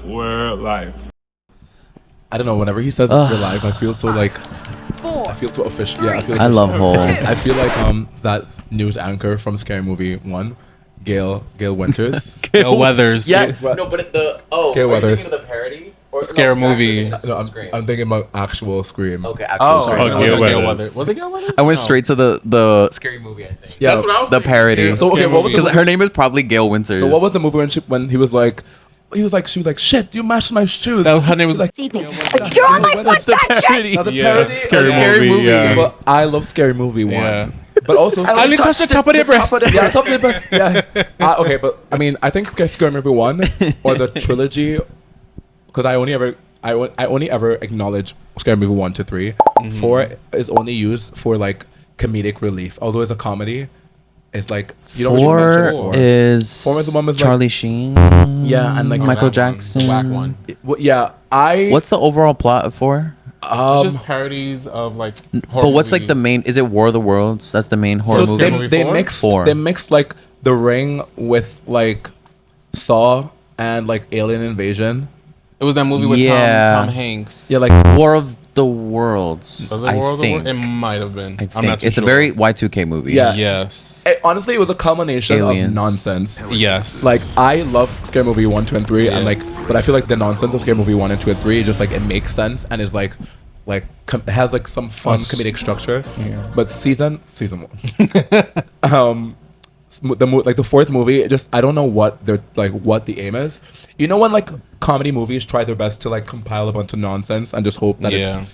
we're live. I don't know. Whenever he says we're live, I feel so like I feel so official. Yeah, I feel. Like I love whole. I feel like that news anchor from Scary Movie 1, Gail Winters. Gail Weathers. Yeah, No, but Gail are you Weathers. thinking of the parody? Or Scare movie. No, I'm thinking about actual Scream. Okay, actually, Oh, sorry. Oh, was Gail it Gail Weathers. Weathers? Was it Gail Weathers? I went No. straight to the scary movie, I think. Yeah, That's what I was The thinking. parody. So, okay, what was Because the her name is probably Gail Winters. So what was the movie when he was like, she was like, shit, you mashed my shoes. Her name was like, You're on my foot section! now the Yeah, parody. Scary movie, yeah. But I love Scary Movie 1. Yeah. But also, I only touched the top of their breasts. yeah, top of the breast. Yeah. Okay, but I mean, I think Scary Movie 1 or the trilogy, because I only ever acknowledge Scary Movie 1 to 3. 4 is only used for like comedic relief. Although it's a comedy, it's like you don't really miss it. 4 is Four is the one with, like- Charlie Sheen. Yeah, and like Michael That one, Jackson. the whack one. Well, yeah, What's the overall plot of 4? It's just parodies of like. But what's like the main? Is it War of the Worlds? That's the main horror so movie. they Four? mixed 4. they mixed like The Ring with like Saw and like Alien Invasion. It was that movie with Yeah. Tom Hanks. Yeah, like War of the Worlds. Was it I War of the think. World? It might have been. I I'm think not too it's sure. a very Y2K movie. Yeah. Yes. Honestly, it was a culmination Aliens. of nonsense. Yes. Like I love Scary Movie 1, 2, and 3, and Yeah. like, but I feel like the nonsense of Scary Movie 1 and 2 and 3 just like it makes sense and is like it has like some fun comedic structure. Yeah. But season 1, the fourth movie, it just I don't know what the aim is. You know when like comedy movies try their best to like compile a bunch of nonsense and just hope that Yeah.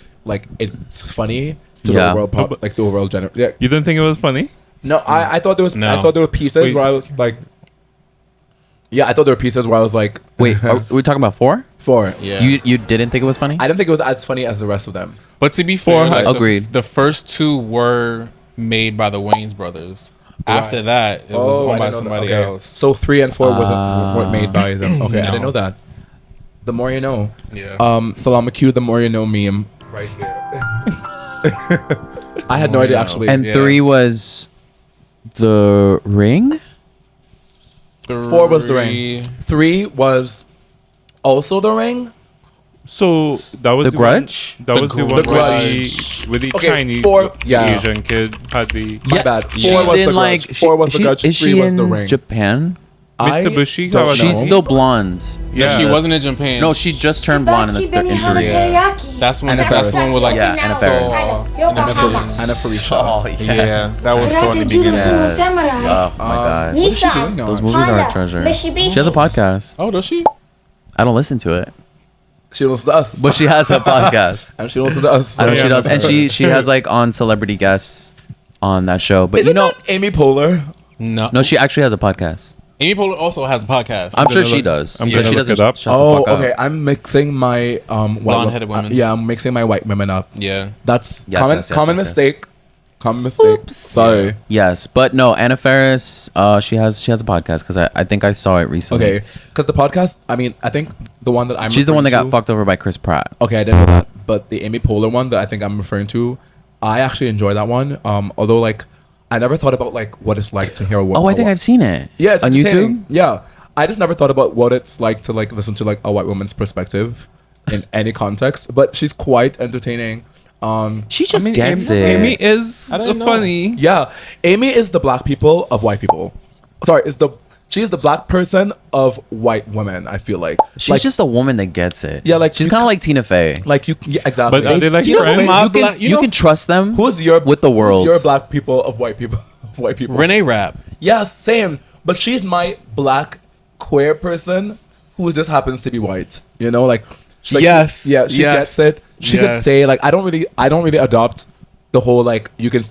it's funny to Yeah. the overall pop, like the overall general. Yeah. You didn't think it was funny? No, I thought there was No. I thought there were pieces Wait. where I was like, yeah, I thought there were pieces where I was like, Wait, are we talking about 4? 4. Yeah. You didn't think it was funny? I didn't think it was as funny as the rest of them. But to be fair, like, Agreed. The first 2 were made by the Wayans brothers. After that, it was I owned by didn't know somebody that. Okay. else. So 3 and 4 weren't made by them. Okay, I didn't No. know that. The more you know. Yeah. Salama cue the more you know meme right here. I had no idea actually. And Yeah. 3 was The Ring? 4 was The Ring. 3 was also The Ring. So that was The one- Grudge? That was the one The Grudge. with the Okay, Chinese 4 yeah. Asian kid had the My bad. 4 She's was in the like Grudge. 4 was the Grudge. Is 3 she was The in Ring. Japan? Mitsubishi. don't how I know. She's know. still blonde. Yeah, she wasn't in Japan. No, she just turned blonde in the in 3. Yeah. That's when. Anna That's Faris. the one with like Yeah, Anna Faris. Saw. Yokohama. Anna Farisha. Oh, Yeah, that was so in the beginning. Oh my god. What is she doing now? Those movies are a treasure. She has a podcast. Oh, does she? I don't listen to it, She listens to us. but she has a podcast. and she listens to us. I know Yeah. she does, and she has like on celebrity guests on that show. But Isn't that Amy Poehler? No. she actually has a podcast. Amy Poehler also has a podcast. I'm sure gonna she look- does. I'm because gonna she look doesn't it up. shut the Oh, fuck up. okay. I'm mixing my Blonde-headed women. yeah, I'm mixing my white women up. Yeah. That's Yes, common yes, yes, common yes, mistake. Common mistake. Sorry. Yes, but no, Anna Faris. She has a podcast because I think I saw it recently. Okay, because the podcast. I mean, I think the one that I'm. She's the one that got referring fucked over by Chris Pratt. to- Okay, I didn't know that, but the Amy Poehler one that I think I'm referring to, I actually enjoy that one. Although like, I never thought about like what it's like to hear a Oh, I think I've seen it. Yeah, it's on entertaining. YouTube. Yeah, I just never thought about what it's like to like listen to like a white woman's perspective in any context. But she's quite entertaining. She just gets Amy, it. Amy is I didn't know. funny. Yeah, Amy is the black people of white people. Sorry, she's the black person of white women. I feel like She's like, just a woman that gets it. Yeah, like she's you kind of like Tina Fey. like you yeah, exactly. But are they like You know, friends? you can- You can trust them. who's your with the world? Who's your black people of white people? Of white people. Renee Rapp. Yeah, same. But she's my black queer person who just happens to be white. You know, like, Yes, yeah, she yes, gets it. She could yes. say like, I don't really adopt the whole like you can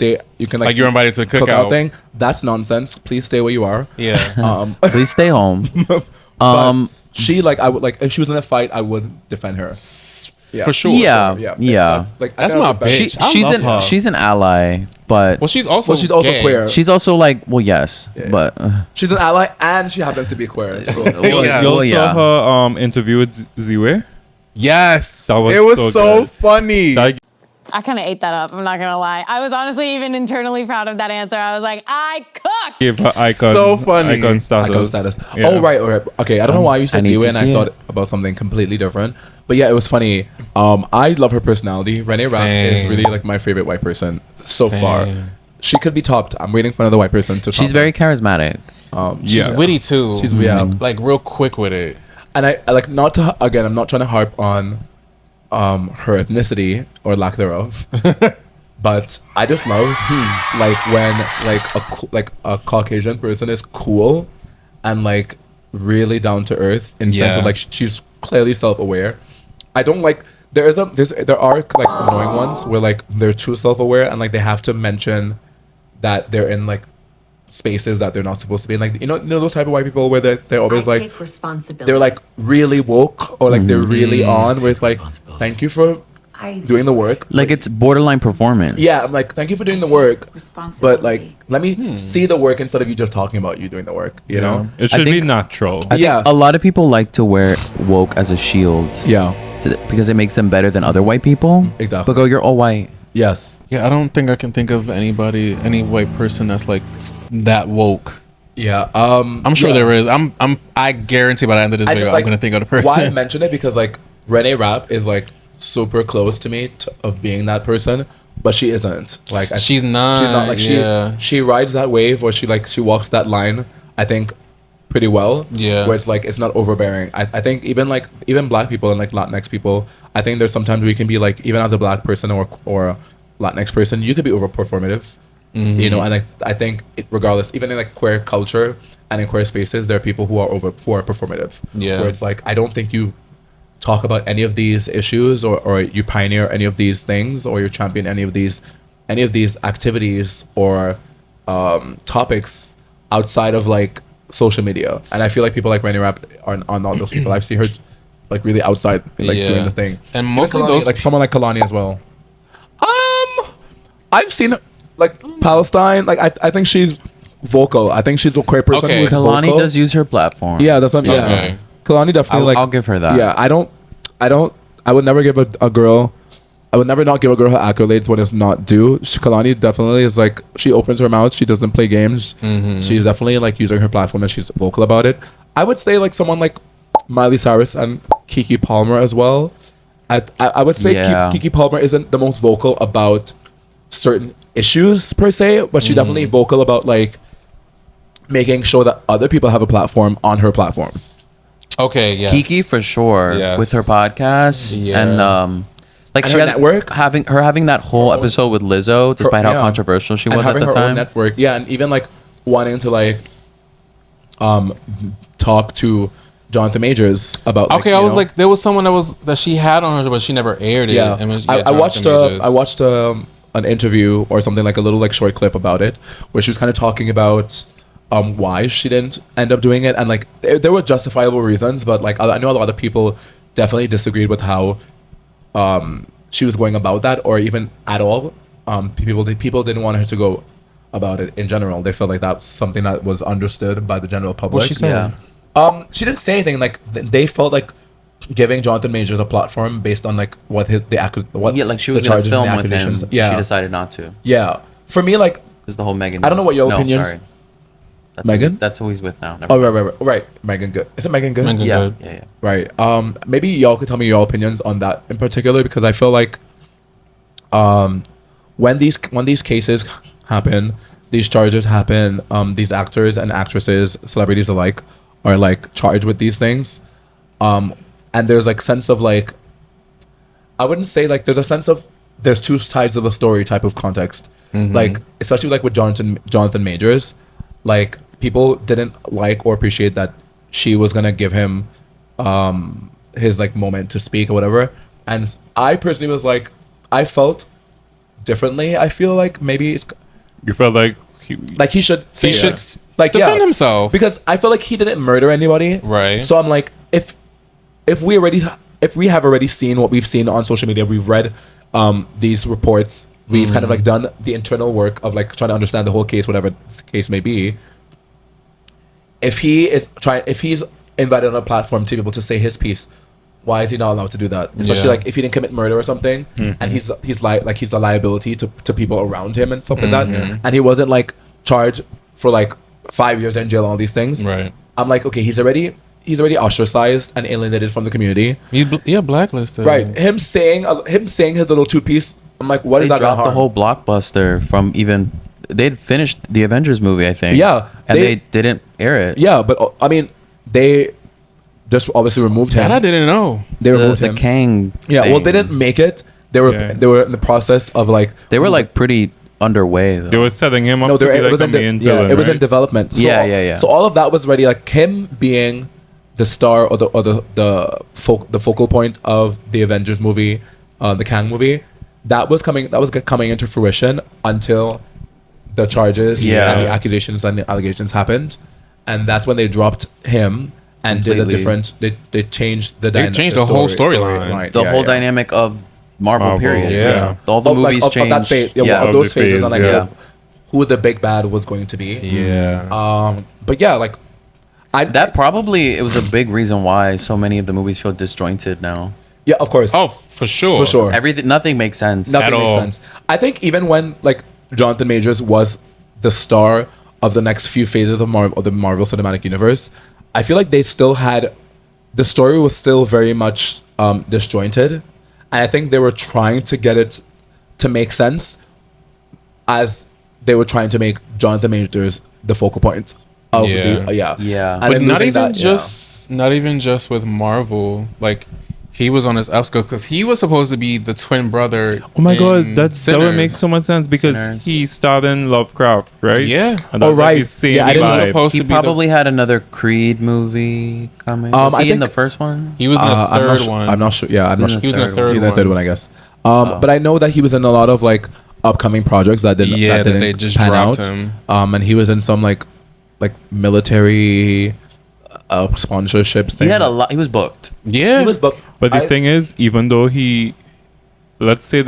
Like you're invited to cook cookout. thing. That's nonsense. Please stay where you are. Yeah. Please stay home. But she like I would like if she was in a fight I would defend her. Yeah. For sure. Yeah. Yeah. That's my bitch. I She's love her. she's an ally, but Well, she's also gay. queer. she's also like, well, yes, but She's an ally and she happens to be queer. So well, Yeah. You also yeah. saw her interview with Ziwe. Yes. That was it was so so good. funny. That I kind of ate that up. I'm not gonna lie. I was honestly even internally proud of that answer. I was like, I cooked. Give her icon. So funny. Icon status. Icon status. Yeah. Oh, right. Okay, I don't know why you I said need you, to and I see thought it. about something completely different. But yeah, it was funny. I love her personality. Renee Rapp is Same. really like my favorite white person so far. Same. She could be topped. I'm waiting for another white person to. She's top very charismatic. her. She's witty too. She's yeah. like real quick with it. And I like not to again. I'm not trying to harp on her ethnicity or lack thereof. But I just love like when like a Caucasian person is cool and like really down to earth in sense of like she's clearly self-aware. I don't like there are like annoying ones where like they're too self-aware and like they have to mention that they're in like spaces that they're not supposed to be in. Like you know those type of white people where they're always like take responsibility. they're like really woke or like they're really on where it's like thank you for doing the work. Like it's borderline performance. Yeah, I'm like, thank you for doing the work, but responsibility. like, let me see the work instead of you just talking about you doing the work. You know? It should be think- natural. I think a lot of people like to wear woke as a shield. Yeah. Because it makes them better than other white people. Exactly. But you're all white. Yes. Yeah, I don't think I can think of any white person that's like that woke. Yeah. I'm sure there is. I guarantee by the end of this video, I'm gonna think of the person. Why I mention it because like Renee Rapp is like super close to me of being that person, but she isn't. Like She's not. She's not like she rides that wave or she walks that line. I think pretty well. Yeah. Where it's like it's not overbearing. I think even black people and like Latinx people, I think there's sometimes we can be like even as a black person or a Latinx person, you could be over performative. You know, and I think regardless, even in like queer culture and in queer spaces, there are people who are performative. Yeah. Where it's like I don't think you talk about any of these issues or you pioneer any of these things or you champion any of these activities or topics outside of like social media. And I feel like people like Renee Rapp are not those people. I see her like really outside like doing the thing. And most of Kalani, those like someone like Kalani as well. I've seen like Palestine. Like I think she's vocal. I think she's a queer person Okay. who's Kalani vocal. does use her platform. Yeah, that's what I'm Okay. Kalani definitely I'll give her that. Yeah, I would never give a girl. I would never not give a girl her accolades when it's not due. Kalani definitely is like she opens her mouth. She doesn't play games. She's definitely like using her platform and she's vocal about it. I would say like someone like Miley Cyrus and Keke Palmer as well. I would say Keke Palmer isn't the most vocal about certain issues per se, but she's definitely vocal about like making sure that other people have a platform on her platform. Okay, yes. Kiki for sure Yes. with her podcast Yeah. and like And she her had network? having that whole episode with Lizzo, despite how yeah. controversial she And was at having the her own time. network, yeah, and even like wanting to like talk to Jonathan Majors about. Okay, I was like, there was someone that she had on her, but she never aired it. yeah, And when she- I watched Jonathan Majors. I watched an interview or something like a little like short clip about it, where she was kind of talking about why she didn't end up doing it, and like there were justifiable reasons, but like I know a lot of people definitely disagreed with how she was going about that, or even at all. People didn't want her to go about it in general. They felt like that's something that was understood by the general public. What she said? Yeah. She didn't say anything. Like they felt like giving Jonathan Majors a platform based on like what Yeah, like she was the gonna charges and film the with him. accusations. She decided not to. Yeah. For me, like There's the whole Megan. I don't know what your opinions- Sorry. That's Megan? That's who he's with now. Never oh mind. right. Megan Good. Is it Megan Good? Megan Yeah, Good. yeah. Right. Maybe y'all could tell me your opinions on that in particular, because I feel like when these cases happen, these charges happen, these actors and actresses, celebrities alike, are like charged with these things, and there's like sense of like, I wouldn't say like there's a sense of there's two sides of the story type of context, like especially like with Jonathan Majors, like people didn't like or appreciate that she was gonna give him his like moment to speak or whatever, and I personally was like, I felt differently. I feel like maybe it's You felt like he should say He should it. Like defend himself. because I feel like he didn't murder anybody, Right. So I'm like, if we have already seen what we've seen on social media, we've read these reports, we've kind of like done the internal work of like trying to understand the whole case, whatever the case may be. If he's invited on a platform to be able to say his piece why is he not allowed to do that? Especially Yeah. like if he didn't commit murder or something, and he's he's a liability to people around him and stuff like that, and he wasn't like charged for like 5 years in jail and all these things. Right. I'm like, okay, he's already ostracized and alienated from the community. He's blacklisted. Right. Him saying his little two piece. I'm like, what They is that gonna dropped the harm? whole blockbuster from even. They'd finished the Avengers movie, I think. Yeah, and they- they didn't air it. Yeah, but I mean, they just obviously removed him. That I didn't know. They the, removed the him. Kang. Yeah, well, thing. they didn't make it. They were Yeah. they were in the process of like They were like pretty underway though. They were setting him up no, to there be it like was the in main villain, it was in right? development. So Yeah. So all of that was ready, like him being the star or the focal point of the Avengers movie, the Kang movie. That was coming into fruition until the charges Yeah. and the accusations and the allegations happened, and that's when they dropped him and did a Completely. different. They changed the They changed the whole storyline. the whole dynamic of Marvel, period. yeah. All the movies of changed. that phase, yeah. of Of those the phases, phase, and like yeah. who the big bad was going to be. Yeah. But yeah, like That probably it was a big reason why so many of the movies feel disjointed now. yeah, of course, Oh, for sure. for sure. Everything, nothing makes sense. Nothing At makes all. sense. I think even when like Jonathan Majors was the star of the next few phases of the Marvel Cinematic Universe, I feel like they still had the story was still very much disjointed, and I think they were trying to get it to make sense as they were trying to make Jonathan Majors the focal point of Yeah. the Yeah. And But then not losing even that, not even just with Marvel. Like he was on his outskirts because he was supposed to be the twin brother. Oh my god, in that would make so Sinners. much sense because Sinners. he starred in Lovecraft, right? Yeah. And Oh, that's like right. his same Yeah, I didn't vibe. supposed He to be probably had another Creed movie coming. Was I he in the think- first one? He was in the I'm not third su- one. I'm not sure. Yeah, I'm not sure. He was in the third He's in the third one, I guess. But I know that he was in a lot of like upcoming projects that didn't. Yeah, that that didn't they just pan dropped out. him. And he was in some like military sponsorships. He had a lot. He was booked. Yeah. He was booked. But the thing is, even though let's say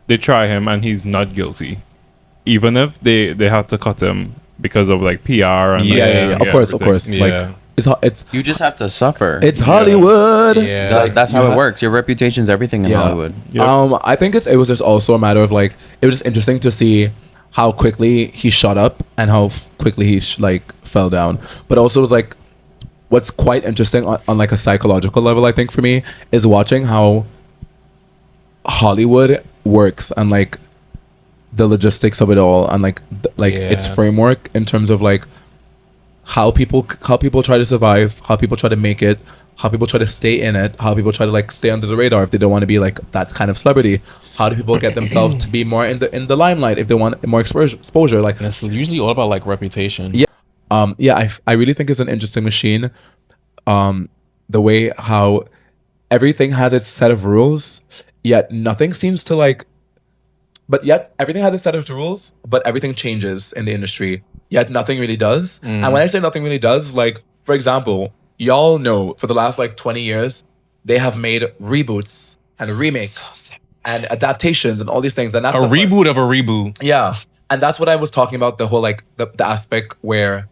they try him and he's not guilty, even if they had to cut him because of like PR and Yeah. Of course. everything. Yeah. Like it's You just have to suffer. it's Hollywood. Yeah. That- that's you how ha- it works. Your reputation's everything in Yeah. Hollywood. Yep. I think it was just also a matter of like it was just interesting to see how quickly he shot up and how quickly he fell down. But also it was like what's quite interesting on like a psychological level, I think for me, is watching how Hollywood works and like the logistics of it all and like its Yeah. framework in terms of like how people try to survive, how people try to make it, how people try to stay in it, how people try to like stay under the radar if they don't want to be like that kind of celebrity. How do people get themselves to be more in the limelight if they want more exposure? Like And it's usually all about like reputation. Yeah. I really think it's an interesting machine. The way how everything has its set of rules, yet nothing seems to like. But yet everything has a set of rules, but everything changes in the industry. Yet nothing really does. And when I say nothing really does, like for example, y'all know for the last like 20 years, they have made reboots and remakes and adaptations and all these things. And that's A the fun- reboot of a reboot. Yeah, and that's what I was talking about. The whole like the aspect where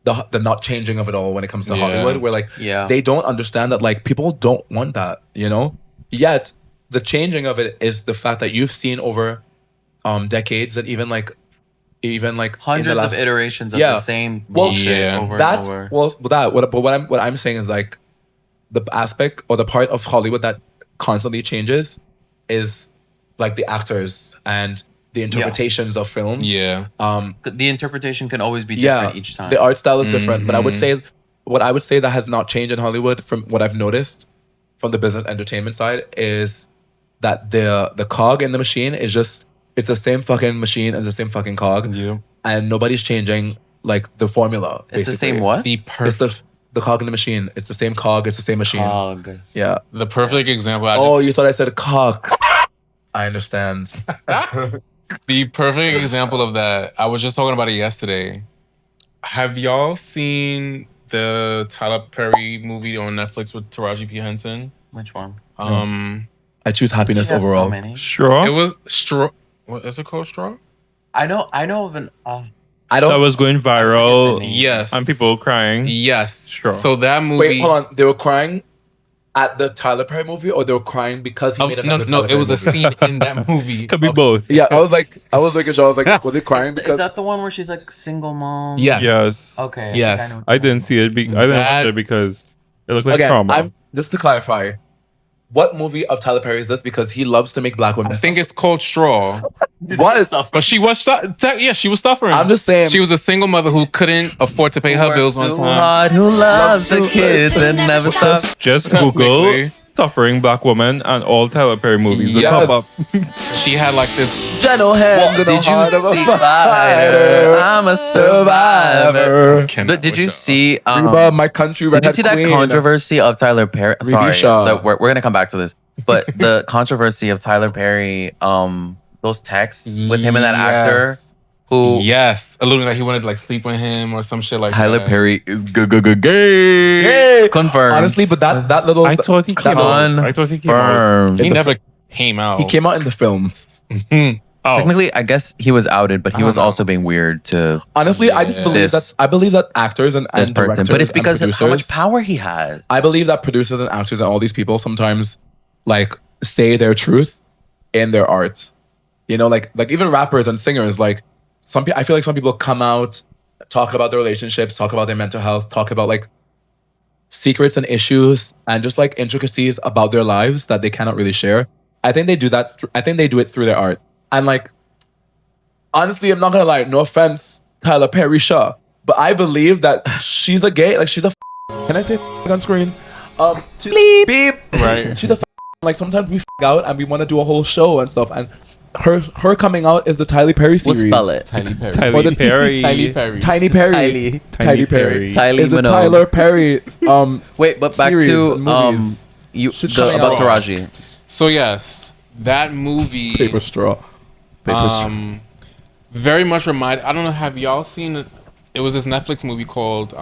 the not changing of it all when it comes to Yeah. Hollywood, where like Yeah. they don't understand that like people don't want that, you know. Yet the changing of it is the fact that you've seen over decades and even like in Hundreds the last, of iterations of Yeah. the same Well, bullshit yeah. over that's and over. what I'm saying is like the aspect or the part of Hollywood that constantly changes is like the actors and the interpretations of films. Yeah. The interpretation can always be different each time. The art style is different, but I would say what I would say that has not changed in Hollywood from what I've noticed from the business entertainment side is that the cog in the machine is just it's the same fucking machine and the same fucking cog. Yeah. And nobody's changing like the formula. It's the basically. same what? The It's the cog in the machine. It's the same cog, it's the same machine. Cog. Yeah. the perfect example. You thought I said cock. I understand. The perfect example of that. I was just talking about it yesterday. Have y'all seen the Tyler Perry movie on Netflix with Taraji P Henson? Which one? I choose happiness She has so overall. many. Straw. It was Straw. What is it called? Straw? I know of an. I That don't was going viral name. Yes. and people crying. Yes. Straw. So that movie. wait, hold on. They were crying at the Tyler Perry movie, or they were crying because he made No, another no, Tyler it Perry was a movie? scene in that movie. Could be both. Yeah, I was making sure. I was like, were they crying Is because? that the one where she's like single mom? Yes. Yes. Okay. Yes. think I didn't see it. I didn't watch That- it because it looked like Again, trauma. just to clarify, what movie of Tyler Perry is this? Because he loves to make black women. I think it's called Straw. What? But she was, she was suffering. I'm just saying. She was a single mother who couldn't afford to pay her bills on time. Hard, who loves the kids and never stops. Just Google Quickly. suffering black woman and all Tyler Perry movies will pop up. She had like this. Gentle hands in the Did you heart of a see fighter. I'm a survivor. Cannot Did you watch see? Reba, my country Did you redhead see that queen. controversy of Tyler Perry? Sorry, Rebisha. we're gonna come back to this. But the controversy of Tyler Perry, those texts with him and that actor Yes. who Yes, alluding that he wanted to like sleep with him or some shit like Tyler that. Perry is gay. Yay. Confirmed. Honestly, but that little I thought he came out. I thought he came out. Confirmed. He in the never came out. he came out in the film. Oh, Technically, I guess he was outed, but he was also being weird to Honestly, I just believe This- that actors and this person. directors But it's and because of how much producers- power he has. I believe that producers and actors and all these people sometimes like say their truth in their art. You know, like even rappers and singers, like I feel like some people come out, talk about their relationships, talk about their mental health, talk about like secrets and issues and just like intricacies about their lives that they cannot really share. I think they do that. I think they do it through their art. And like, honestly, I'm not gonna lie. No offense, Tyler Perry Shaw, but I believe that she's a gay. Like she's a. Can I say on screen? Beep. Right. She's a. Like sometimes we out and we want to do a whole show and stuff. And her coming out is the Tyler Perry We'll series. spell it. Tiny Perry. Tyler Or the Perry. Tiny Perry. Tiny Perry. Tylee. Tiny Perry. Tylee Is the Minogue. Tyler Perry. Wait, but back series to and movies. She's coming about out. Taraji. So yes, that movie. Paper straw. Paper straw. Very much remind. I don't know. Have y'all seen it? It was this Netflix movie called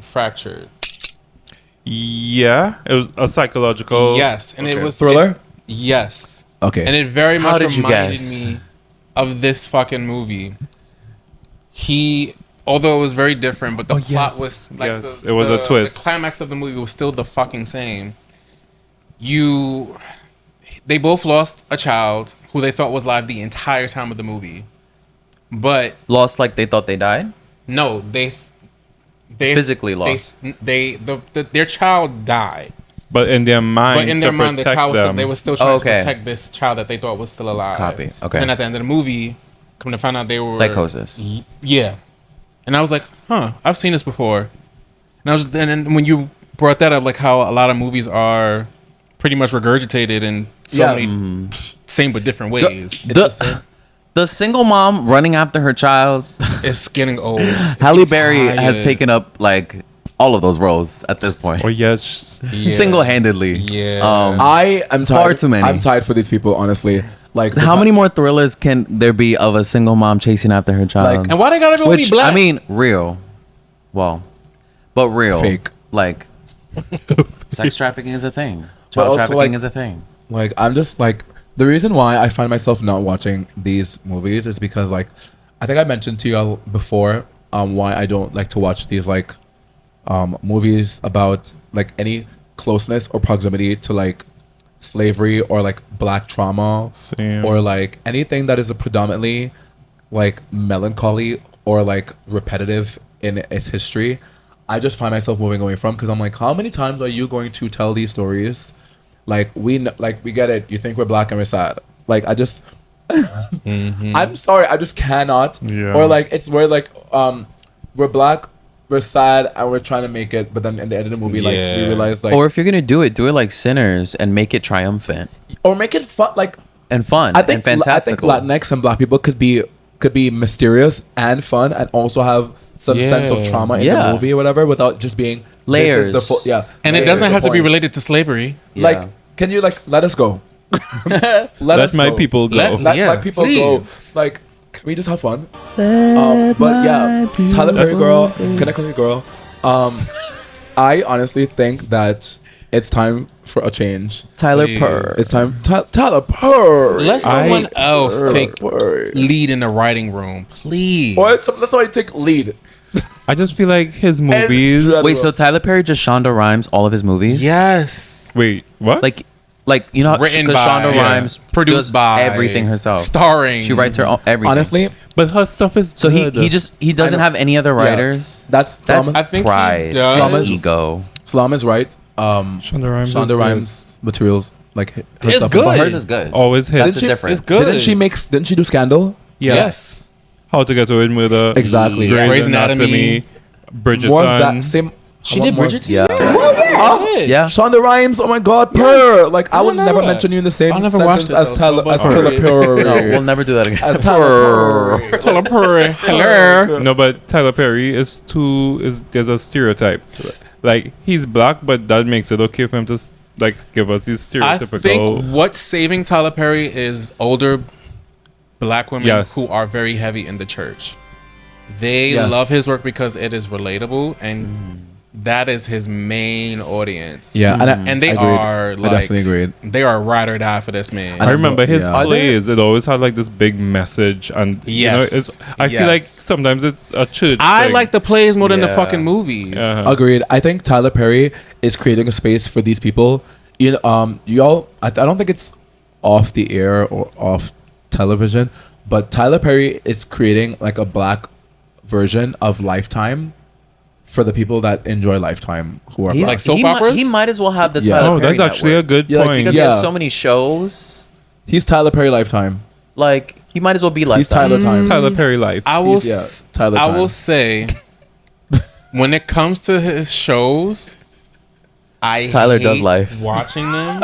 Fractured. Yeah, it was a psychological. Yes, and Okay. it was Thriller. Yes, Okay. and it very How much did you reminded guess? me of this fucking movie. Although it was very different, but the plot was like Yes, it was a twist. The climax of the movie was still the fucking same. They both lost a child who they thought was alive the entire time of the movie, but Lost like they thought they died? no, they Physically lost. Their child died, But in their mind, but in their mind, the child was they were still trying Okay. to protect this child that they thought was still alive. Copy. Okay. And at the end of the movie, come to find out they were Psychosis. Yeah, and I was like, huh, I've seen this before. And then when you brought that up, like how a lot of movies are pretty much regurgitated in so many same but different ways. The single mom running after her child. It's getting old. Halle Berry has tired. taken up like all of those roles at this point. Oh yes, Yeah. Single-handedly. Yeah. I am tired. Far too many. I'm tired for these people, honestly. Like How many more thrillers can there be of a single mom chasing after her child? Like- And why they gotta go be Which black? I mean, real. Well, but real. Fake. Like, sex trafficking is a thing. But Child also, trafficking like- is a thing. Like I'm just like the reason why I find myself not watching these movies is because like I think I mentioned to you all before why I don't like to watch these like movies about like any closeness or proximity to like slavery or like black trauma Same. or like anything that is a predominantly like melancholy or like repetitive in its history. I just find myself moving away from because I'm like, how many times are you going to tell these stories? Like we get it. You think we're black and we're sad. Like I just, I'm sorry. I just cannot. Yeah. Or like it's where like we're black, we're sad, and we're trying to make it. But then in the end of the movie, like we Yeah. realize like Or if you're gonna do it like Sinners and make it triumphant or make it fun. Like and fun I think and fantastical. I think Latinx and black people could be mysterious and fun and also have some sense of Yeah. trauma in Yeah. the movie or whatever without just being Layers. This is the full, yeah, and it layers doesn't is the have to be point. related to slavery. Like, Yeah. can you like let us go? let Let my people go. Let Yeah, my people please. go. Like, can we just have fun? But yeah, Tyler Perry girl, can I call you girl? I honestly think that it's time for a change. Tyler Please. Perry. It's time. Tyler Perry. Let someone else take Perry. lead in the writing room, please. Or that's why I take lead. I just feel like his movies. Wait, so Tyler Perry just Shonda rhymes all of his movies? Yes. Wait, what? Like you know, Written because by, Shonda Rhimes produced does by, everything herself. starring. She writes her own everything. Honestly, but her stuff is so good. he doesn't have any other writers. that's That's I think he pride, does. and Slama's- ego. Slam is right. Shonda Rhimes. Shonda Rhimes materials like her It's stuff good. But hers is good. Always hits. That's the Didn't she- difference. It's good. Didn't she do Scandal? Yes. How to Get Away with Murder. Exactly. Yeah. Grey's Grey's Anatomy. Anatomy. Bridgerton. More of that same. She I did want more- Bridgerton. Yeah. Yeah. Shonda Rhimes, oh my God, Purr. Like I would know never that. mention you in the same I never sentence watched it, as though, Tyler so as but- Tyler Perry. No, we'll never do that again. As Tyler Perry. Tyler Perry. Hello. No, but Tyler Perry is there's a stereotype. Like he's black, but that makes it okay for him to like give us these I stereotypical. think what's saving Tyler Perry is older black women Yes. who are very heavy in the church. They Yes. love his work because it is relatable, and that is his main audience. Yeah, And they agreed. are I like, definitely agreed. they are ride or die for this man. I remember his Yeah. plays. It always had like this big message, and you know, Yes. I feel like Yes. sometimes it's a church. I thing. like the plays more than the Yeah. fucking movies. Uh-huh. Agreed. I think Tyler Perry is creating a space for these people. You know, y'all. I don't think it's off the air or off television, but Tyler Perry is creating like a black version of Lifetime for the people that enjoy Lifetime who are He's, black. Like soap he oppers? He might as well have the Yeah. Tyler Oh, Perry that's actually a network. good Yeah, like, point. Because Yeah. he has so many shows. He's Tyler Perry Lifetime. Like he might as well be like He's Tyler Time. Tyler Perry life. I will. He's- yeah, Tyler I Time. will say, when it comes to his shows, Tyler hate does life. watching them.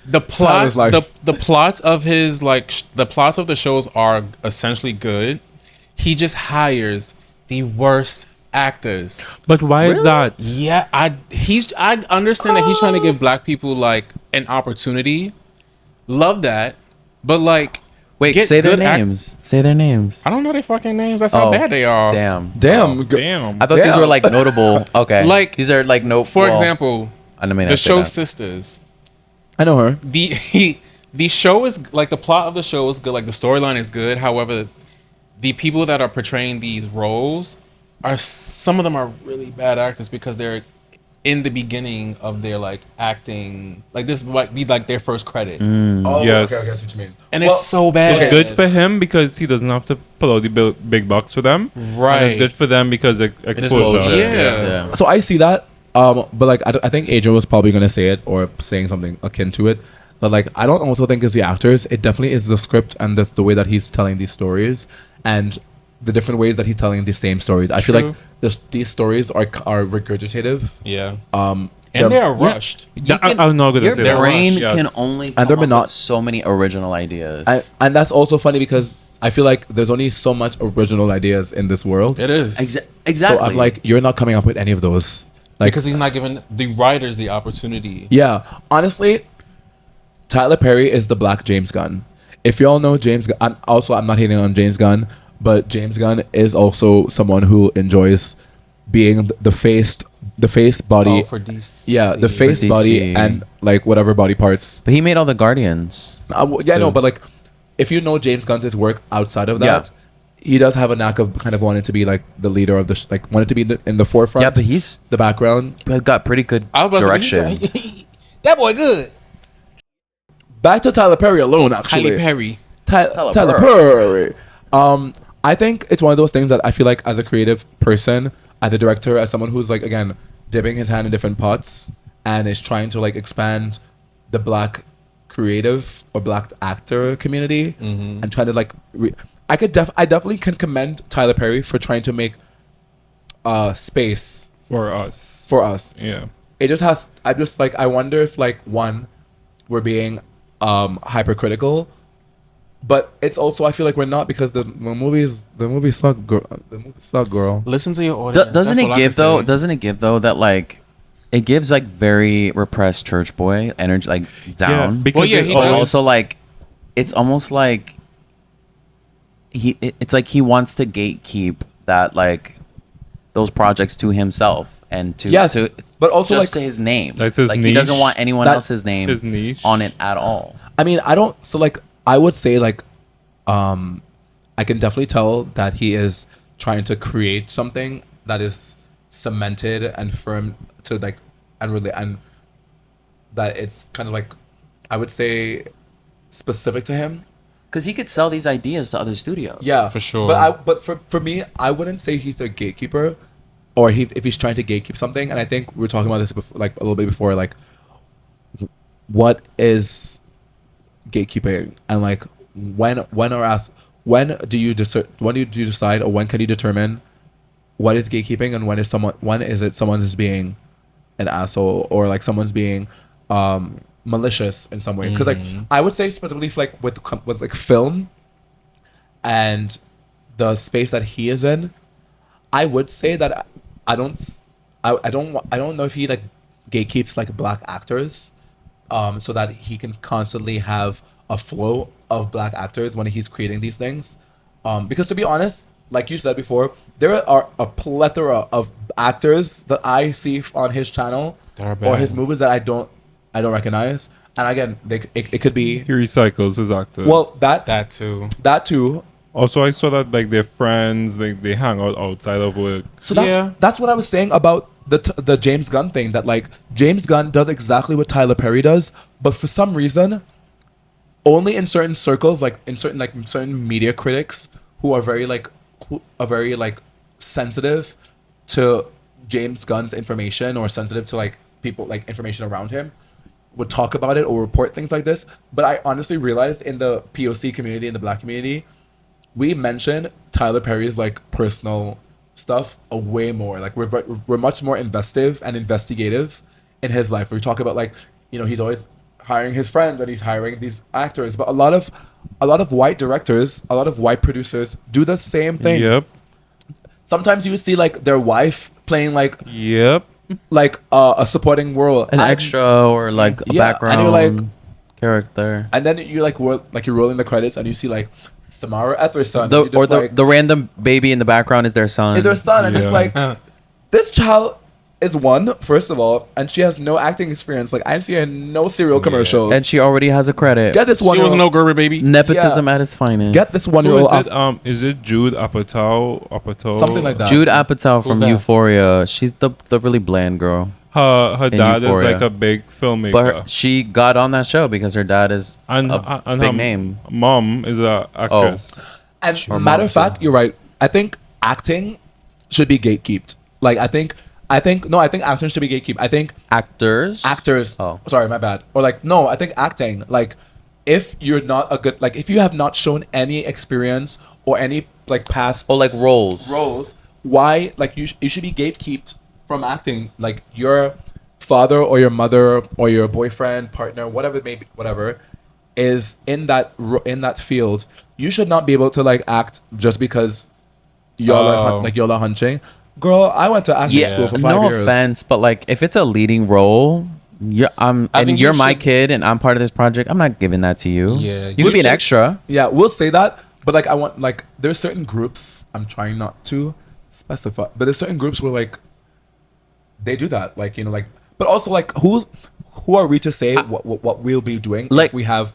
The Tyler's plot, life. the plots of his the plots of the shows are essentially good. He just hires the worst actors. But why is that? Yeah, I understand that he's trying to give black people like an opportunity. Love that, but like, Wait, get say their good act- names. Say their names. I don't know their fucking names. That's how Oh, bad they are. Damn. Damn. Damn. I thought these Damn. were like notable. Okay. Like, these are like no. For well, example, I mean, the show Sisters. I know her. The show is like the plot of the show is good. Like the storyline is good. However, the people that are portraying these roles are some of them are really bad actors because they're in the beginning of their like acting. Like this might be like their first credit, Oh, Yes. okay, I guess what you mean. and it's so bad. It's good for him because he doesn't have to pull out the big bucks for them. Right. And it's good for them because exposure. exposure. Yeah. Yeah. So I see that. But like I think Adrian was probably gonna say it or saying something akin to it. But like I don't also think it's the actors. It definitely is the script and that's the way that he's telling these stories and the different ways that he's telling the same stories. I feel True. like these stories are regurgitative. Yeah, And and they are rushed. I'm not gonna Your say that. brain Yes. can only And come they're up not- with so many original ideas. and that's also funny because I feel like there's only so much original ideas in this world. It is Exactly. So I'm like, you're not coming up with any of those. Like, because he's not giving the writers the opportunity. yeah, honestly, Tyler Perry is the black James Gunn. If y'all know James Gunn, I'm not hating on James Gunn, but James Gunn is also someone who enjoys being the face body. Oh, for DC. Yeah, the face For body DC. and like whatever body parts. but he made all the Guardians. Yeah, I know, So- but like, if you know James Gunn's work outside of Yeah. that, he does have a knack of kind of wanting to be like the leader of the like wanted to be in the forefront. Yeah, but he's the background. got pretty good I was about to say, direction. that boy good. Back to Tyler Perry alone, actually. Tyler Perry. Tyler Tyler Perry. I think it's one of those things that I feel like as a creative person, as a director, as someone who's like again dipping his hand in different pots and is trying to like expand the black creative or black actor community and trying to like I definitely can commend Tyler Perry for trying to make space For us. for us. Yeah. It just has I wonder if like one we're being hypercritical, but it's also I feel like we're not because the movies suck girl. Listen to your audience. Doesn't That's it all I give can say. though? Doesn't it give though that like it gives like very repressed church boy energy, like down. Yeah, because Well, yeah, he But does. also like it's almost like it's like he wants to gatekeep that like those projects to himself and to Yes, to but also just like to his name. That's his like he doesn't niche. want anyone That- else's name his niche. on it at all. I mean I don't so like I would say like I can definitely tell that he is trying to create something that is cemented and firm to like and really and that it's kind of like I would say specific to him. Because he could sell these ideas to other studios. Yeah, For sure. But for me, I wouldn't say he's a gatekeeper, or if he's trying to gatekeep something. And I think we were talking about this before, like a little bit before, like what is gatekeeping, and like when do you decide, or when can you determine what is gatekeeping, and when is it someone is being an asshole, or like someone's being malicious in some way? Because like I would say specifically for, like with like film and the space that he is in, I would say that I don't know if he like gatekeeps like black actors, so that he can constantly have a flow of black actors when he's creating these things, because to be honest, like you said before, there are a plethora of actors that I see on his channel or his movies that I don't recognize. And again, it could be He recycles his actors. well That too. that too. Also, I saw that like they're friends, like they hang out outside of work. So that's Yeah. that's what I was saying about the James Gunn thing. That like James Gunn does exactly what Tyler Perry does, but for some reason, only in certain circles, like in certain media critics who are very sensitive to James Gunn's information, or sensitive to like people like information around him, would talk about it or report things like this. But I honestly realized in the POC community, in the black community, we mention Tyler Perry's like personal stuff a way more. Like we're much more investive and investigative in his life. We talk about like, you know, he's always hiring his friends and he's hiring these actors. But a lot of white directors, a lot of white producers do the same thing. Yep. Sometimes you see like their wife playing like Yep. a supporting role, An and- extra or like a Yeah, background and you're like- character. and then you you're rolling the credits and you see like Samara Etherston, and you're Or just like, the random baby in the background is their son. is their son, and it's Yeah. like this child is one, first of all, and she has no acting experience. Like I'm seeing no cereal commercials. and she already has a credit. Get this one. She was no Gerber baby. Nepotism Yeah. at its finest. Get this Who 1-year-old. is it? Is it Jude Apatow? Something like that. Jude Apatow from that? Euphoria. She's the really bland girl. Her dad is Euphoria. like a big filmmaker. But she got on that show because her dad is and a and big her name. mom is a actress. And Or matter mom, of fact, you're right. I think acting should be gatekeeped. Like I think acting should be gatekeeped. I think Actors. actors. Oh. Sorry, my bad. Or like no, I think acting. Like if you're not a good, like if you have not shown any experience or any like past Oh, like roles. roles, why like you should be gatekeeped from acting. Like your father or your mother or your boyfriend, partner, whatever it may be, whatever is in that field, you should not be able to like act just because y'all are hunching. Girl, I went to acting school for 5 no years. offense, but like if it's a leading role, and think you're you my should- kid and I'm part of this project, I'm not giving that to you. Yeah, you could be an should- extra. Yeah, we'll say that, but like I want like there's certain groups, I'm trying not to specify, but there's certain groups where like they do that, like you know, like but also like who are we to say what we'll be doing Like- if we have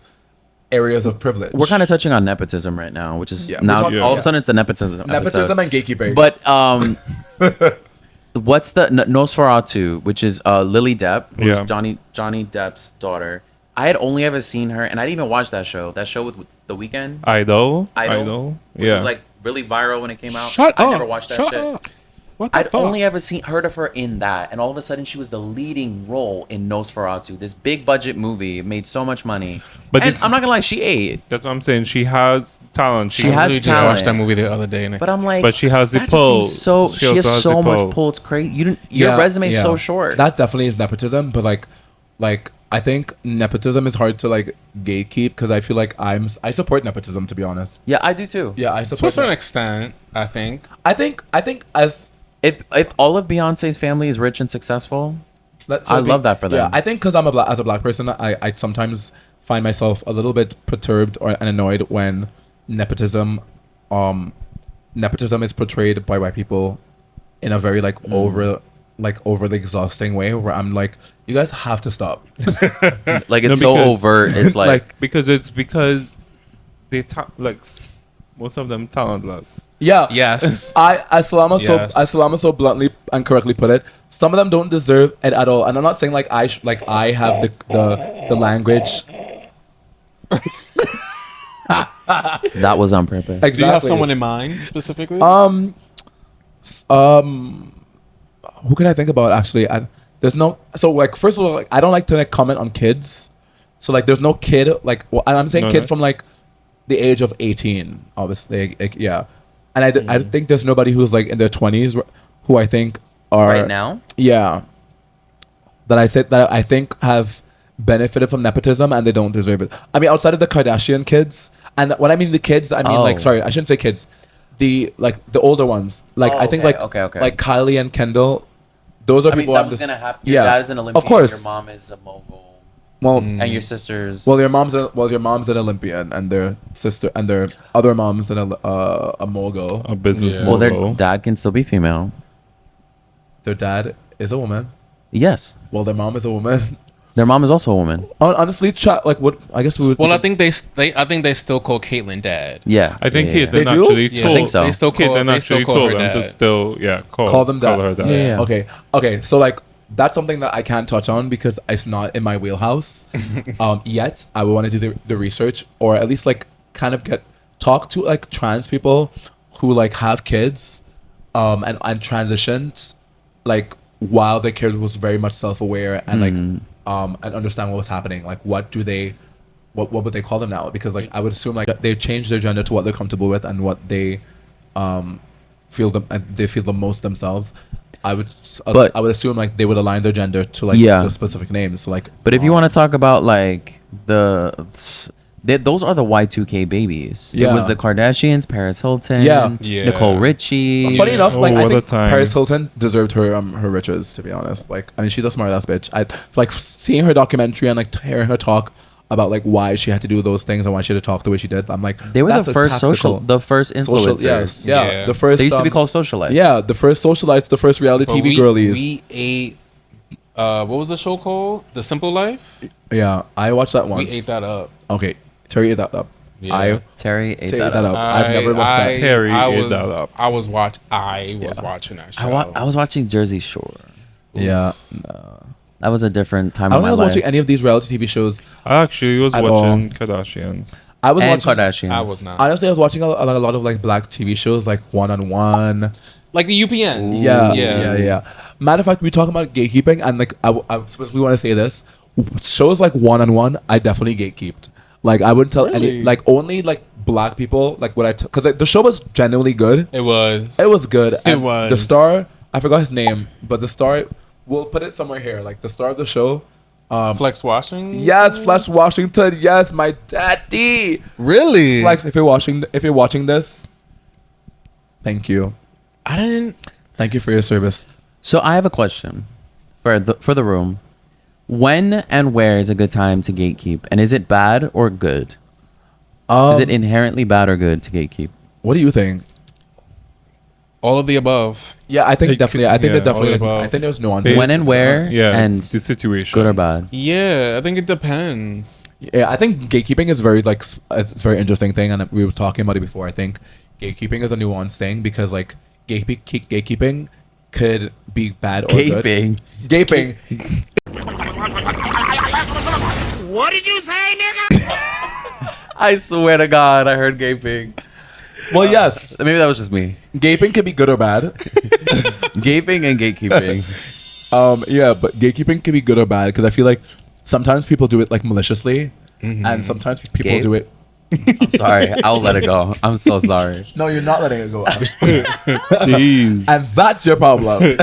areas of privilege? We're kind of touching on nepotism right now, which is Yeah, we're now talking- all of yeah. a sudden it's the nepotism. nepotism episode. and gatekeeping. But what's the Nosferatu, which is Lily Depp, who's Yeah. Johnny Depp's daughter. I had only ever seen her, and I didn't even watch that show. That show with The Weeknd, Idol. which Yeah. was like really viral when it came out. Shut I up. never watched that Shut shit. up. What the I'd fuck? only ever heard of her in that, and all of a sudden she was the leading role in Nosferatu, this big budget movie, made so much money. But And did- I'm not gonna lie, she ate. That's what I'm saying. She has talent. She has I just talent. watched that movie the other day, and But I'm like, But she has the that just pull. seems So She she also has has so the much pull. pull. It's crazy. Your Yeah, resume is yeah. so short. That definitely is nepotism, but like I think nepotism is hard to like gatekeep because I feel like I support nepotism, to be honest. Yeah, I do too. Yeah, I to a support. certain extent, I think. I think as If all of Beyonce's family is rich and successful, let's I love that for them. Yeah, I think because as a black person, I sometimes find myself a little bit perturbed and annoyed when nepotism is portrayed by white people in a very like overly exhausting way, where I'm like, you guys have to stop. like it's No, so because- overt. It's like, Like, because they talk like most of them talentless. Yeah. Yes. As Selama Yes. so bluntly and correctly put it, some of them don't deserve it at all. And I'm not saying like I have the language. That was on purpose. Exactly. Do you have someone in mind specifically? Who can I think about actually? There's no. So like, first of all, like, I don't like to like comment on kids. So like, there's no kid like. Well, I'm saying No, kid no. from like the age of 18, obviously. Like, yeah, and I think there's nobody who's like in their 20s who I think are Right now? Yeah, that I think have benefited from nepotism and they don't deserve it. I mean, outside of the Kardashian kids, and when I mean the kids, I mean like, Oh. sorry, I shouldn't say kids. The older ones, like Oh, I think okay, like okay. like Kylie and Kendall, those are I mean, people. that I'm was just, gonna happen. Your dad is an Olympian. of course. Your mom is a mogul, Well, and your sisters. your mom's an Olympian, and their sister and their other mom's a mogul. A business Yeah. Well, their mogul. dad can still be female. Their dad is a woman. Yes, Well, their mom is a woman. their mom is also a woman. Honestly, chat like what I guess we would. well, I think they still call Caitlyn dad. Yeah, I think yeah, Caitlyn They do? actually Yeah, told. I think so. They still call, Caitlyn they still actually call told her them to dad. still Call them dad. Call her dad. Yeah. Okay. So like that's something that I can't touch on because it's not in my wheelhouse. Yet I would want to do the research or at least like kind of talk to like trans people who like have kids, and transitioned, like while their kid was very much self-aware and like and understand what was happening. Like what would they call them now? Because like I would assume like they change their gender to what they're comfortable with and what they feel the most themselves. I would assume like they would align their gender to like Yeah. the specific names. So like, But if you want to talk about like those are the Y2K babies. It Yeah. was the Kardashians, Paris Hilton, Yeah. Yeah. Nicole Richie. funny enough, like Oh, I what a think time. Paris Hilton deserved her riches. To be honest, like I mean, she's a smart ass bitch. I like seeing her documentary and like hearing her talk about like why she had to do those things and why she had to talk the way she did. I'm like, They were that's the a first tactical- influencers. yes, Yeah. yeah, the first. They used to be um, called socialites. Yeah, the first socialites, the first reality But TV girlies. We ate. What was the show called? The Simple Life. Yeah, I watched that once. We ate that up. Okay, Terry ate that up. Yeah. Terry ate Terry that that up. up. I've never watched that. Terry I ate was, that up. I was watching that show. I was watching Jersey Shore. Yeah, That was a different time I of don't my was life. watching any of these reality TV shows. I actually was At watching Kardashians. I was and watching. Kardashians. I was not. Honestly, I was watching a lot of like black TV shows, like One on One. Like the UPN. Yeah. Matter of fact, we talk about gatekeeping, and like I specifically want to say this: shows like One on One, I definitely gatekeeped. Like I wouldn't tell any, Really? like only like black people, like what because like, the show was genuinely good. It was. It was good. And was. The star, I forgot his name, but the star, we'll put it somewhere here. Like the star of the show. Flex Washington. Yes, Flex Washington. Yes, my daddy. Really? Flex, if you're watching this, thank you. I didn't. Thank you for your service. So I have a question for the room. When and where is a good time to gatekeep? And is it bad or good? Is it inherently bad or good to gatekeep? What do you think? All of the above. Yeah, I think Like, definitely. I think yeah, there's definitely. all above. I think there's nuances. When and where Yeah, and the situation. good or bad? Yeah, I think it depends. Yeah, I think gatekeeping is very like it's a very interesting thing, and we were talking about it before. I think gatekeeping is a nuanced thing because like gatekeeping could be bad or Gaping. good. Gaping. I swear to God, I heard gaping. Well, yes, Maybe that was just me. gaping can be good or bad. Gaping and gatekeeping. Yeah, but gatekeeping can be good or bad because I feel like sometimes people do it like maliciously, and sometimes people Gape? do it. I'm sorry. I'll let it go. I'm so sorry. No, you're not letting it go, Ash. Jeez. And that's your problem.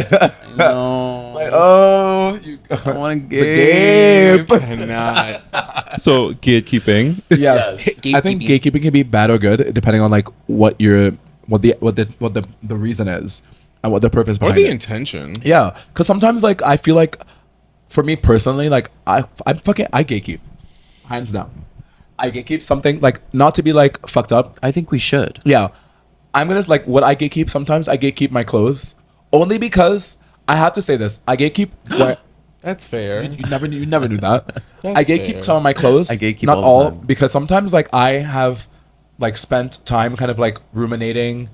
No. Like, oh, you I want to gape. Cannot. So gatekeeping. Yeah, I think gatekeeping can be bad or good depending on like what the reason is and what the purpose Or behind the it. intention. Yeah, because sometimes like I feel like, for me personally, like I gatekeep, hands down. I gatekeep something like not to be like fucked up. I think we should. Yeah, I'm gonna like what I gatekeep. Sometimes I gatekeep my clothes only because I have to say this. I gatekeep. Where, That's fair. you never knew that. That's I gatekeep fair. some of my clothes. I gatekeep not all the all time. because sometimes like I have like spent time kind of like ruminating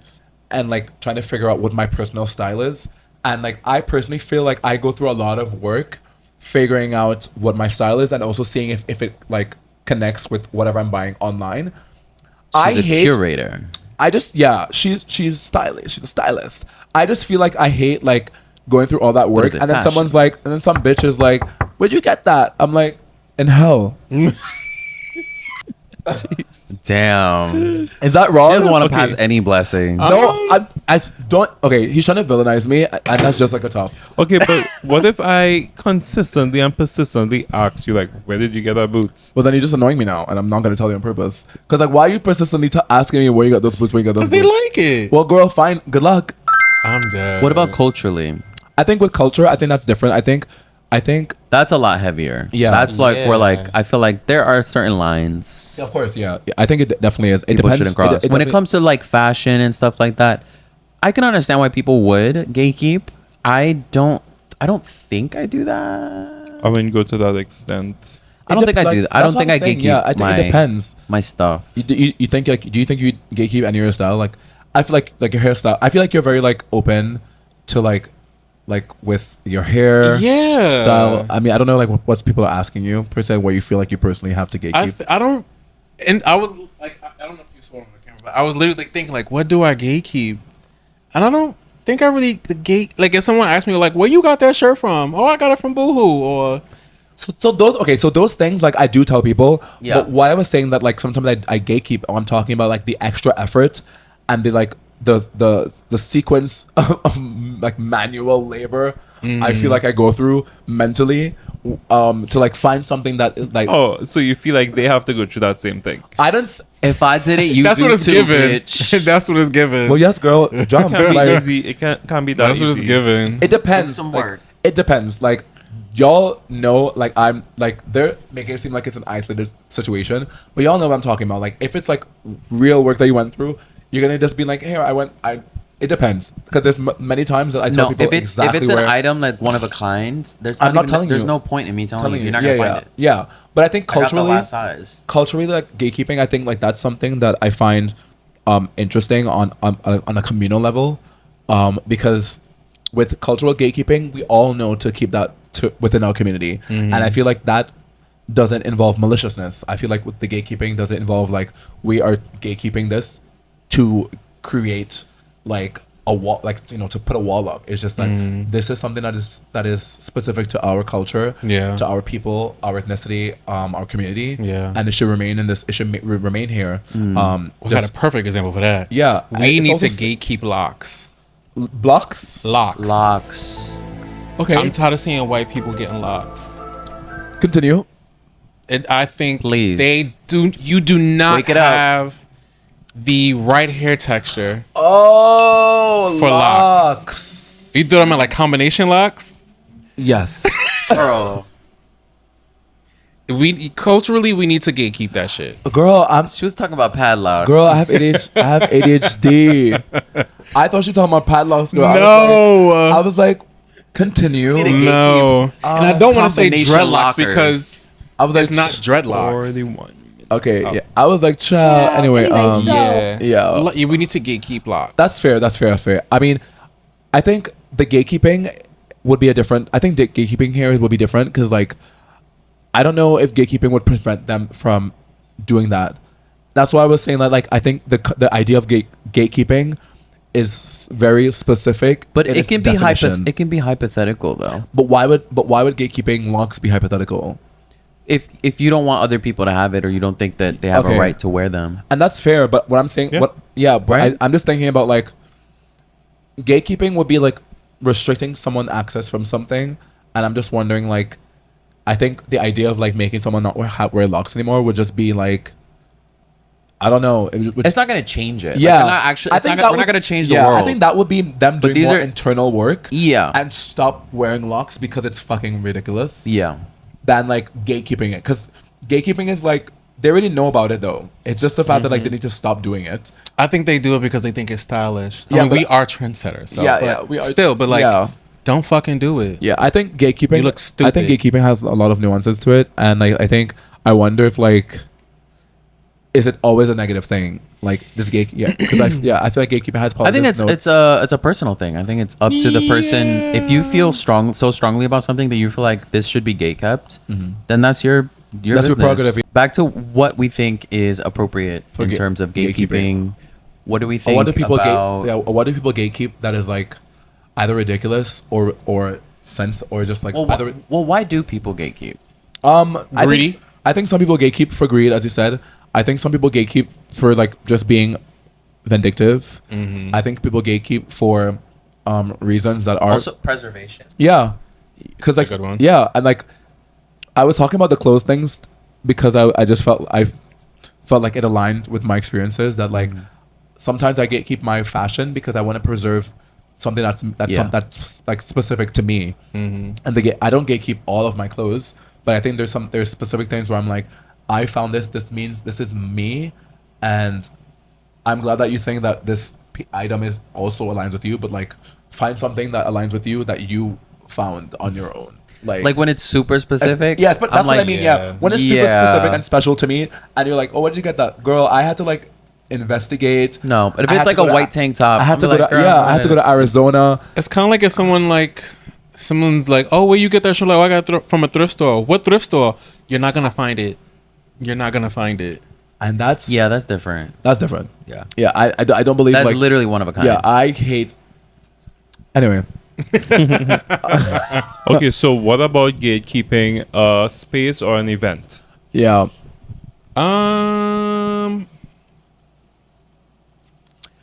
and like trying to figure out what my personal style is. And like I personally feel like I go through a lot of work figuring out what my style is and also seeing if it like connects with whatever I'm buying online. She's a curator. I just she's stylish. She's a stylist. I just feel like I hate like going through all that work is it, and then fashion? someone's like, and then some bitch is like, where'd you get that? I'm like, in hell. Damn. Is that wrong? She doesn't want to Okay. pass any blessing. No, I don't. Okay, he's trying to villainize me, and that's just like a top. Okay, but what if I consistently and persistently ask you, like, where did you get that boots? Well, then you're just annoying me now, and I'm not gonna tell you on purpose. Cause like, why are you persistently asking me where you got those boots? Where you got those Because boots? they like it. Well, girl, fine. Good luck. I'm dead. What about culturally? I think with culture, I think that's different. I think That's a lot heavier. Yeah. That's like Yeah. we're like I feel like there are certain lines of course, yeah. I think it definitely is. It people depends. shouldn't cross. When it definitely- comes to like fashion and stuff like that, I can understand why people would gatekeep. I don't think I do that. I wouldn't go to that extent. I don't think I do. I don't think I gatekeep. gatekeep. Yeah, I think it depends. My stuff. You think like? Do you think you gatekeep any of your style? Like, I feel like your hairstyle. I feel like you're very like open to like with your hair Yeah. style. I mean, I don't know like what's people are asking you per se. Where you feel like you personally have to gatekeep. I don't, and I was like, I don't know if you saw it on the camera, but I was literally thinking like, what do I gatekeep? And I don't think I really gate. Like, if someone asked me like, where you got that shirt from? Oh, I got it from Boohoo. Or So those things like I do tell people. Yeah. But why I was saying that like sometimes I gatekeep. I'm talking about like the extra effort and the like the sequence of like manual labor. I feel like I go through mentally to like find something that is like. Oh, so you feel like they have to go through that same thing? I don't. If I did it, you that's do what it's too, given. bitch. That's what it's given. Well, yes, girl, jump. It can't be Like, easy. It can't be that That's what easy. it's given. it depends. Some like, work. it depends. Like y'all know, like I'm like they're making it seem like it's an isolated situation, but y'all know what I'm talking about. Like if it's like real work that you went through, you're gonna just be like, here, it depends because there's many times that I tell No, people if it's exactly if it's an where item like one of a kind, there's I'm not even- telling there's you. no point in me telling you. You're not yeah, gonna yeah, find it. yeah. But I think I got the culturally, last size. like gatekeeping, I think like that's something that I find interesting on a communal level, because with cultural gatekeeping, we all know to keep that within our community, and I feel like that doesn't involve maliciousness. I feel like with the gatekeeping doesn't involve like we are gatekeeping this to create like a wall, like to put a wall up. It's just like this is something that is specific to our culture, Yeah. to our people, our ethnicity, our community, Yeah. and it should remain in this. It should remain here. We got a perfect example for that. Yeah, We it's need also to gatekeep locks. blocks. Locks. Okay, I'm tired of seeing white people getting locks. continue. And I think Please. you do not Wake it up. have the right hair texture Oh, for locks. You thought I meant like combination locks? Yes. Bro. Culturally we need to gatekeep that shit. Girl, She was talking about padlock. Girl, I have ADHD. I have ADHD. I thought she was talking about padlocks. Girl. No. I was like, continue. No. And I don't want to say combination dreadlocks lockers. because I was like, it's not dreadlocks. 41. okay. Yeah. I was like, child. Anyway, anyway, so- Yeah. yeah. We need to gatekeep locks. That's fair. That's fair. That's fair. I mean, I think the gatekeeping would be a different. I think the gatekeeping here would be different because, like, I don't know if gatekeeping would prevent them from doing that. That's why I was saying that. Like, I think the idea of gatekeeping is very specific. But in it its can be definition. it can be hypothetical though. But why would gatekeeping locks be hypothetical? If you don't want other people to have it or you don't think that they have Okay. a right to wear them. And that's fair. But what I'm saying, Yeah. but Right. I'm just thinking about like gatekeeping would be like restricting someone access from something, and I'm just wondering like, I think the idea of like making someone not wear locks anymore would just be like, I don't know. It's not gonna change it. yeah, Like, we're not actually. It's not gonna, we're not gonna change the yeah, world. I think that would be them doing these more are- internal work. Yeah. And stop wearing locks because it's fucking ridiculous. Yeah. Than like gatekeeping it, because gatekeeping is like they already know about it though. It's just the fact that like they need to stop doing it. I think they do it because they think it's stylish. Yeah, I mean, but- we are trendsetters. So, Yeah, but yeah, we are- Still, but like, yeah. don't fucking do it. Yeah, I think gatekeeping. You look I think stupid. gatekeeping has a lot of nuances to it, and I think I wonder if like, is it always a negative thing? like this gate. Yeah, because I feel like gatekeeping has I think positive it's notes. it's a personal thing. I think it's up to the person. If you feel so strongly about something that you feel like this should be gate kept, then that's your That's your business. prerogative. Back to what we think is appropriate in terms of gatekeeping. What do we think What do people about? what do people gatekeep that is like either ridiculous or sense or just like either. Why do people gatekeep? Greedy? I think some people gatekeep for greed, as you said. I think some people gatekeep for like just being vindictive. I think people gatekeep for reasons that are Also preservation. yeah, because like That's a good one. yeah, and like I was talking about the clothes things because I just felt like it aligned with my experiences that like sometimes I gatekeep my fashion because I want to preserve something that's like specific to me. And I don't gatekeep all of my clothes, but I think there's specific things where I'm like, I found this means this is me, and I'm glad that you think that this item is also aligns with you, but like find something that aligns with you that you found on your own. Like when it's super specific. Yes, but that's what I mean. Yeah, when it's super specific and special to me, and you're like, oh, where did you get that, girl? I had to like investigate. No, but if it's like a white tank top, I had to I'll go be to like, I had to go to Arizona. It's kind of like if someone's like, oh, where you get that shirt? Like, oh, I got it from a thrift store. What thrift store? You're not gonna find it. You're not gonna find it. And that's different. That's different. Yeah, Yeah, I don't believe that's like literally one of a kind. yeah, I hate. Anyway, Okay, so what about gatekeeping a space or an event? yeah,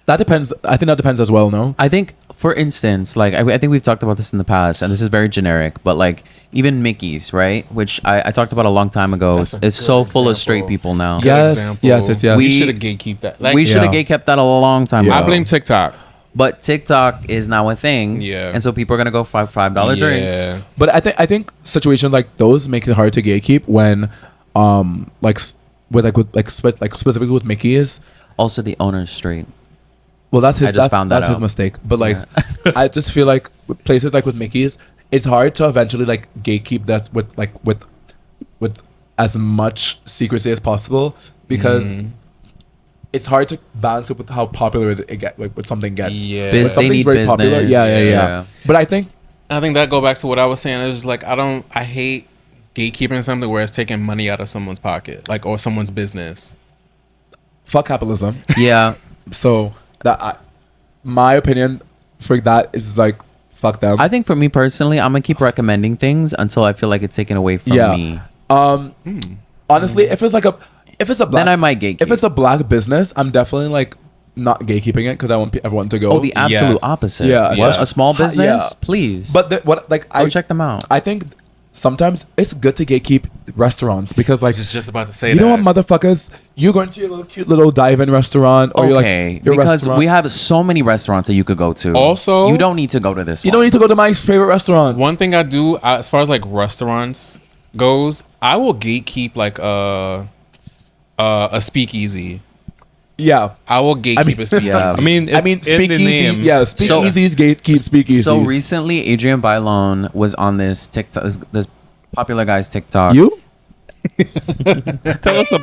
that depends. I think that depends as well. No, I think, for instance, like I think we've talked about this in the past, and this is very generic, but like even Mickey's, right? Which I talked about a long time ago. That's a It's so good full of example. straight people now. Yes, yes. We We- should have gatekeeped that. Like, We should have Yeah. kept that a long time Yeah. ago. I blame TikTok. But TikTok is now a thing. Yeah. And so people are gonna go $5 drinks. But I think situations like those make it hard to gatekeep when, specifically with Mickey's. Also, the owner's straight. Well, that's his. I just found that that's his out. mistake. But like, I just feel like with places like with Mickey's, it's hard to eventually like gatekeep that with as much secrecy as possible because it's hard to balance it with how popular it get like what something gets. Yeah. When They something's need very popular. business. Yeah. Yeah. But I think I think that go back to what I was saying. It was like I hate gatekeeping something where it's taking money out of someone's pocket, like, or someone's business. fuck capitalism. Yeah. So my opinion for that is like fuck them. I think for me personally, I'm gonna keep recommending things until I feel like it's taken away from me. Honestly, if it's a black, Then I might gatekeep. If it's a black business, I'm definitely like not gatekeeping it because I want everyone to go. Oh, the absolute Yes. opposite. Yeah, What? yes. A small business? Yeah. Please. But go check them out. I think sometimes it's good to gatekeep restaurants because like Just about to say you that. know what, motherfuckers, you go into your little cute little dive-in restaurant or you're Okay, like your because restaurant. we have so many restaurants that you could go to. Also- you don't need to go to this you one. don't need to go to my favorite restaurant. One thing I do as far as like restaurants goes, I will gatekeep like a speakeasy. Yeah. I will gatekeep a speakeasy. Yeah. I mean, it's in the speakeasy. name. Yeah, speakeasies gatekeep speakeasies. So recently, Adrian Bailon was on this TikTok, this popular guy's TikTok. You? Tell us Oh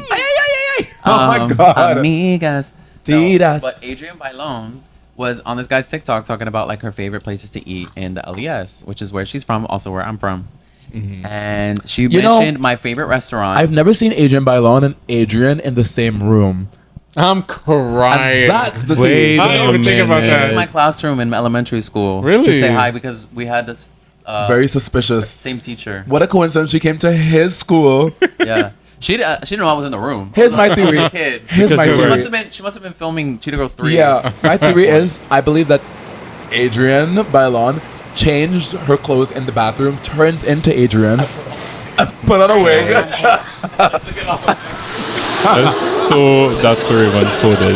my god. Amigas. Tiras. But Adrian Bailon was on this guy's TikTok talking about like her favorite places to eat in the LES, which is where she's from, also where I'm from. And she know, mentioned my favorite restaurant. I've never seen Adrian Bailon and Adrian in the same room. I'm crying. And that's the Wait thing. I didn't even think about minute. It's that. my classroom in elementary school. Really? To say hi because we had this Very suspicious. same teacher. What a coincidence. She came to his school. Yeah. She didn't know I was in the room. Here's my I was theory. a kid. Here's my Because you were- theory. She must have been filming Cheetah Girls 3. Yeah, my theory is I believe that Adrian Bailon changed her clothes in the bathroom, turned into Adrian, put on a wig. That's where it went coded.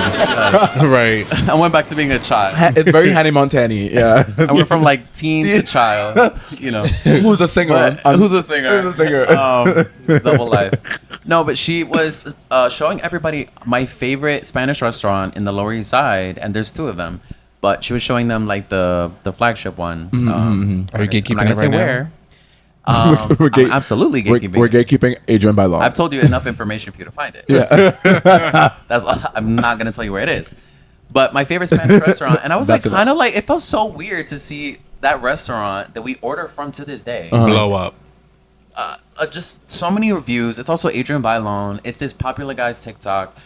Right. I went back to being a child. It's very Hannah Montana. Yeah. I went from like teen to child, you know. Who's a singer? Who's a singer? Who's a singer? Double life. No, but she was showing everybody my favorite Spanish restaurant in the Lower East Side, and there's two of them. But she was showing them like the flagship one. Are you gatekeeping I'm not gonna it say right now? where. We're gate- I'm absolutely gatekeeping. We're gatekeeping Adrian by law. I've told you enough information for you to find it. Yeah. I'm not gonna tell you where it is. But my favorite Spanish restaurant, and I was like, That's kind of like, it felt so weird to see that restaurant that we order from to this day. Blow up. Just so many reviews. It's also Adrian Bailon. It's this popular guy's TikTok,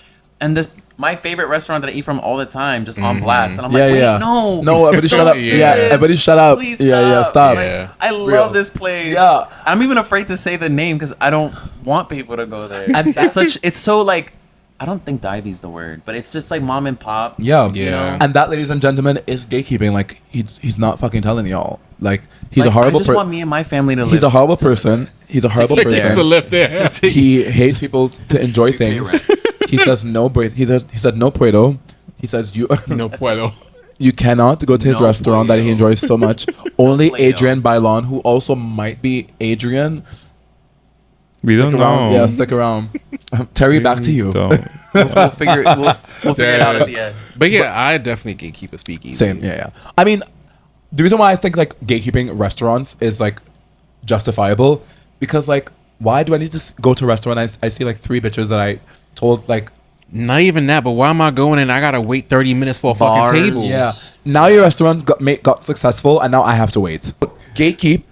and this my favorite restaurant that I eat from all the time, just on blast. And I'm like, wait, no, everybody shut up. do Yeah, this. everybody shut up. Please Yeah, stop. Like, Yeah. I love this place. Yeah. I'm even afraid to say the name because I don't want people to go there. And that's such. It's so like. I don't think divey's the word, but it's just like mom and pop. Yeah. You know? And that, ladies and gentlemen, is gatekeeping. Like he's not fucking telling y'all. Like he's a horrible I just person. want me and my family to live. He's a horrible person. He's a horrible Take it there. There's a person. lift there. He hates people to enjoy things. He says no. He said no puedo. He says you. No puedo. You cannot go to his No restaurant that he puedo. enjoys so much. Only Play-Doh. Adrian Bailon, who also might be Adrian. We don't Stick around. know. Yeah, stick around. Terry, back to you. Don't. We'll figure it out at the end. But yeah, I definitely gatekeep a speakeasy. Same. Yeah. I mean, the reason why I think like gatekeeping restaurants is like justifiable because like why do I need to go to a restaurant? I see like 3 bitches that I told like Not even that, but why am I going and I gotta wait 30 minutes for a Bars. fucking table? yeah. Now your restaurant got successful and now I have to wait. Gatekeep.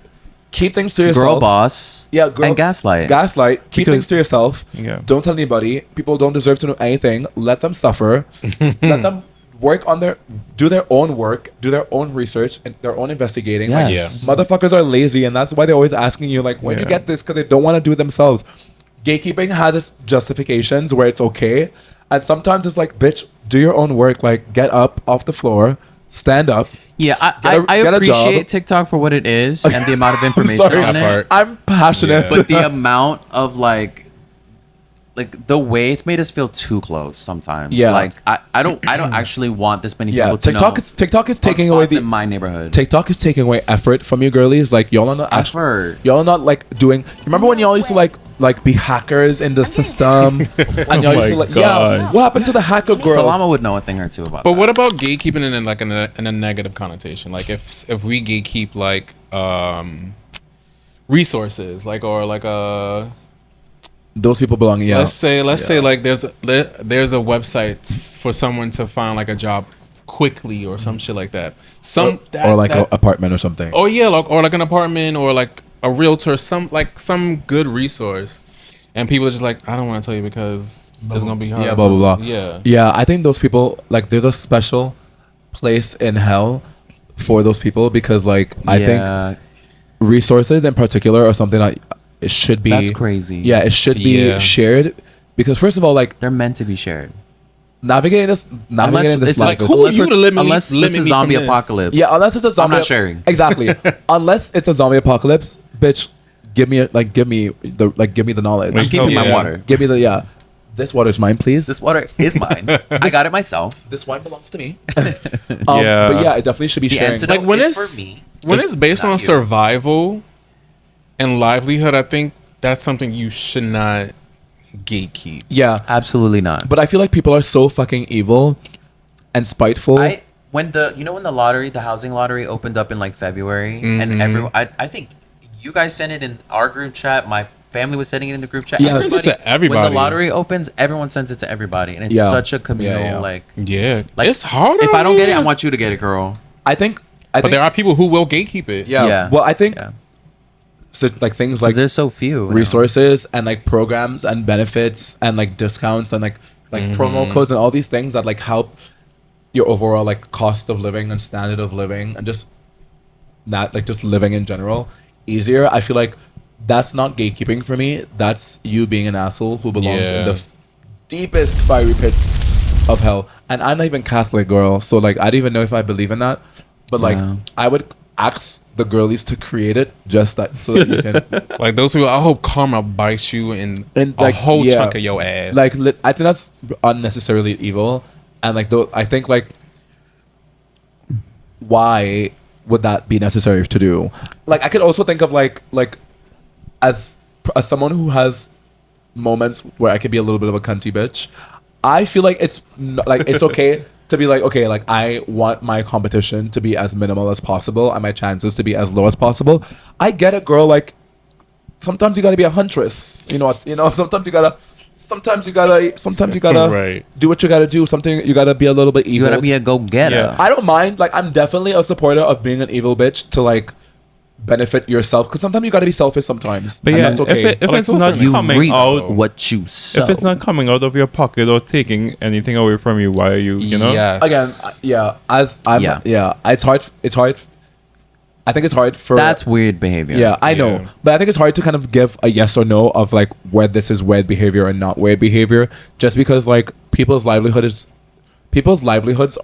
Keep things to yourself. Girl boss. Yeah, girl, And gaslight. Gaslight. Keep Because- things to yourself. Yeah. Don't tell anybody. People don't deserve to know anything. Let them suffer. Let them work on do their own work, do their own research and their own investigating. Yes. Like, motherfuckers are lazy, and that's why they're always asking you, like, when you Yeah. get this, because they don't want to do it themselves. Gatekeeping has its justifications where it's okay, and sometimes it's like, bitch, do your own work. Like, get up off the floor, stand up. Yeah, I get a job. appreciate TikTok for what it is and the amount of information sorry. on That it. part. I'm passionate. Yeah. But the amount of like the way it's made us feel too close sometimes. Yeah. Like I don't actually want this many Yeah, people to TikTok know. is taking on away spots in the my neighborhood. TikTok is taking away effort from you girlies. Like y'all are not Effort. y'all are not like doing. Remember when y'all used to like be hackers in the system, and y'all used to my like, yeah. gosh. What happened to the hacker girls? Salama would know a thing or two about But that. what about gatekeeping in like in a negative connotation? Like if we gatekeep like resources, like or like Those people belong. Yeah, let's say like there's a website for someone to find like a job quickly or some shit like that. or like an apartment or something. Oh yeah, like or like an apartment or like a realtor, some good resource, and people are just like, I don't want to tell you because it's gonna be hard. Yeah, blah blah blah. Yeah, yeah. I think those people like there's a special place in hell for those people because like I think resources in particular are something that it should be. That's crazy. Yeah, it should be Yeah. shared because first of all, like They're meant to be shared. navigating this It's life like is- who are you to limit me- unless limit this is me zombie from this? apocalypse. Yeah, unless it's a zombie. not sharing. Exactly. Unless it's a zombie apocalypse, bitch. Give me the knowledge. I'm keeping my Yeah. water. Give me the This water is mine, please. This water is mine. I got it myself. This wine belongs to me. Yeah. But yeah, it definitely should be The sharing. antidote Like when is it's for me. when it's based not on you. survival and livelihood, I think that's something you should not gatekeep. Yeah, Absolutely not. but I feel like people are so fucking evil and spiteful. When the housing lottery opened up in like February, and everyone, I think you guys sent it in our group chat. My family was sending it in the group chat. Yeah. I sent it to everybody. When the lottery opens, everyone sends it to everybody, and it's Yeah. such a communal Yeah. like. Yeah, Like, it's hard. If I don't get it, I want. want you to get it, girl. I think. But there are people who will gatekeep it. Yeah. Yeah. Well, I think Yeah. so, like things 'Cause like there's so few now. resources and like programs and benefits and like discounts and like promo codes and all these things that like help your overall like cost of living and standard of living and just not like just living in general easier. I feel like that's not gatekeeping for me. That's you being an asshole who belongs in Yeah. the deepest fiery pits of hell. And I'm not even Catholic, girl, so like I don't even know if I believe in that. But like Yeah. I would ask the girlies to create it just that so that you can Like those people, I hope karma bites you in And, a like, whole yeah. chunk of your ass. like I think that's unnecessarily evil, and like though I think like why would that be necessary to do? Like I could also think of like as someone who has moments where I could be a little bit of a cunty bitch. I feel like it's like it's okay to be like, okay, like I want my competition to be as minimal as possible and my chances to be as low as possible. I get it, girl. Like sometimes you gotta be a huntress. You know what? You know, sometimes you gotta Right. do what you gotta do. Something you gotta be a little bit You evil. gotta be a go-getter. Yeah. I don't mind. Like, I'm definitely a supporter of being an evil bitch to like benefit yourself, because sometimes you gotta be selfish sometimes. But and yeah, that's okay. if But, like, it's to a not certain You coming reap out, what you sow. if it's not coming out of your pocket or taking anything away from you, why are you, you know? Yes. Again, it's hard. I think it's hard for That's weird behavior. Yeah, I know. Yeah. But I think it's hard to kind of give a yes or no of like whether this is weird behavior or not weird behavior, just because like people's livelihoods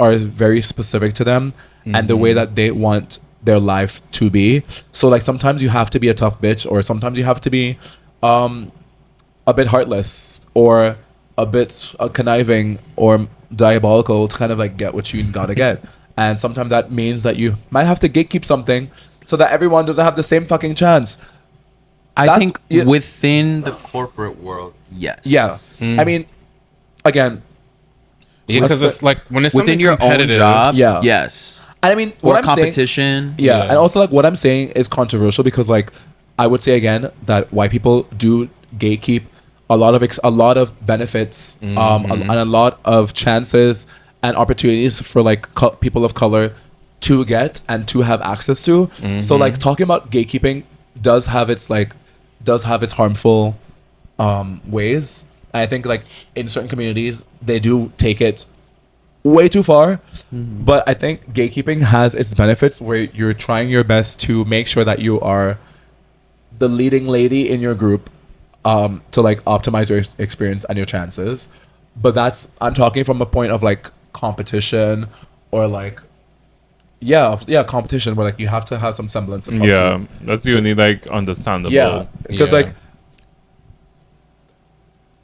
are very specific to them and the way that they want their life to be. So like sometimes you have to be a tough bitch, or sometimes you have to be a bit heartless or a bit conniving or diabolical to kind of like get what you gotta get. And sometimes that means that you might have to gatekeep something so that everyone doesn't have the same fucking chance. I That's- think yeah. within the corporate world, yes. Yeah. I mean, again, Because it's like when it's Within something your own competitive, job, Yeah. yes. I mean, Or what I'm saying, competition. yeah, Yeah. and also like what I'm saying is controversial because like I would say again that white people do gatekeep a lot of benefits, and a lot of chances and opportunities for like people of color to get and to have access to. So like talking about gatekeeping does have its harmful ways. And I think like in certain communities they do take it way too far. But I think gatekeeping has its benefits where you're trying your best to make sure that you are the leading lady in your group to like optimize your experience and your chances. But I'm talking from a point of like competition or like competition where like you have to have some semblance of Yeah, that's the only like understandable. yeah, because Yeah. like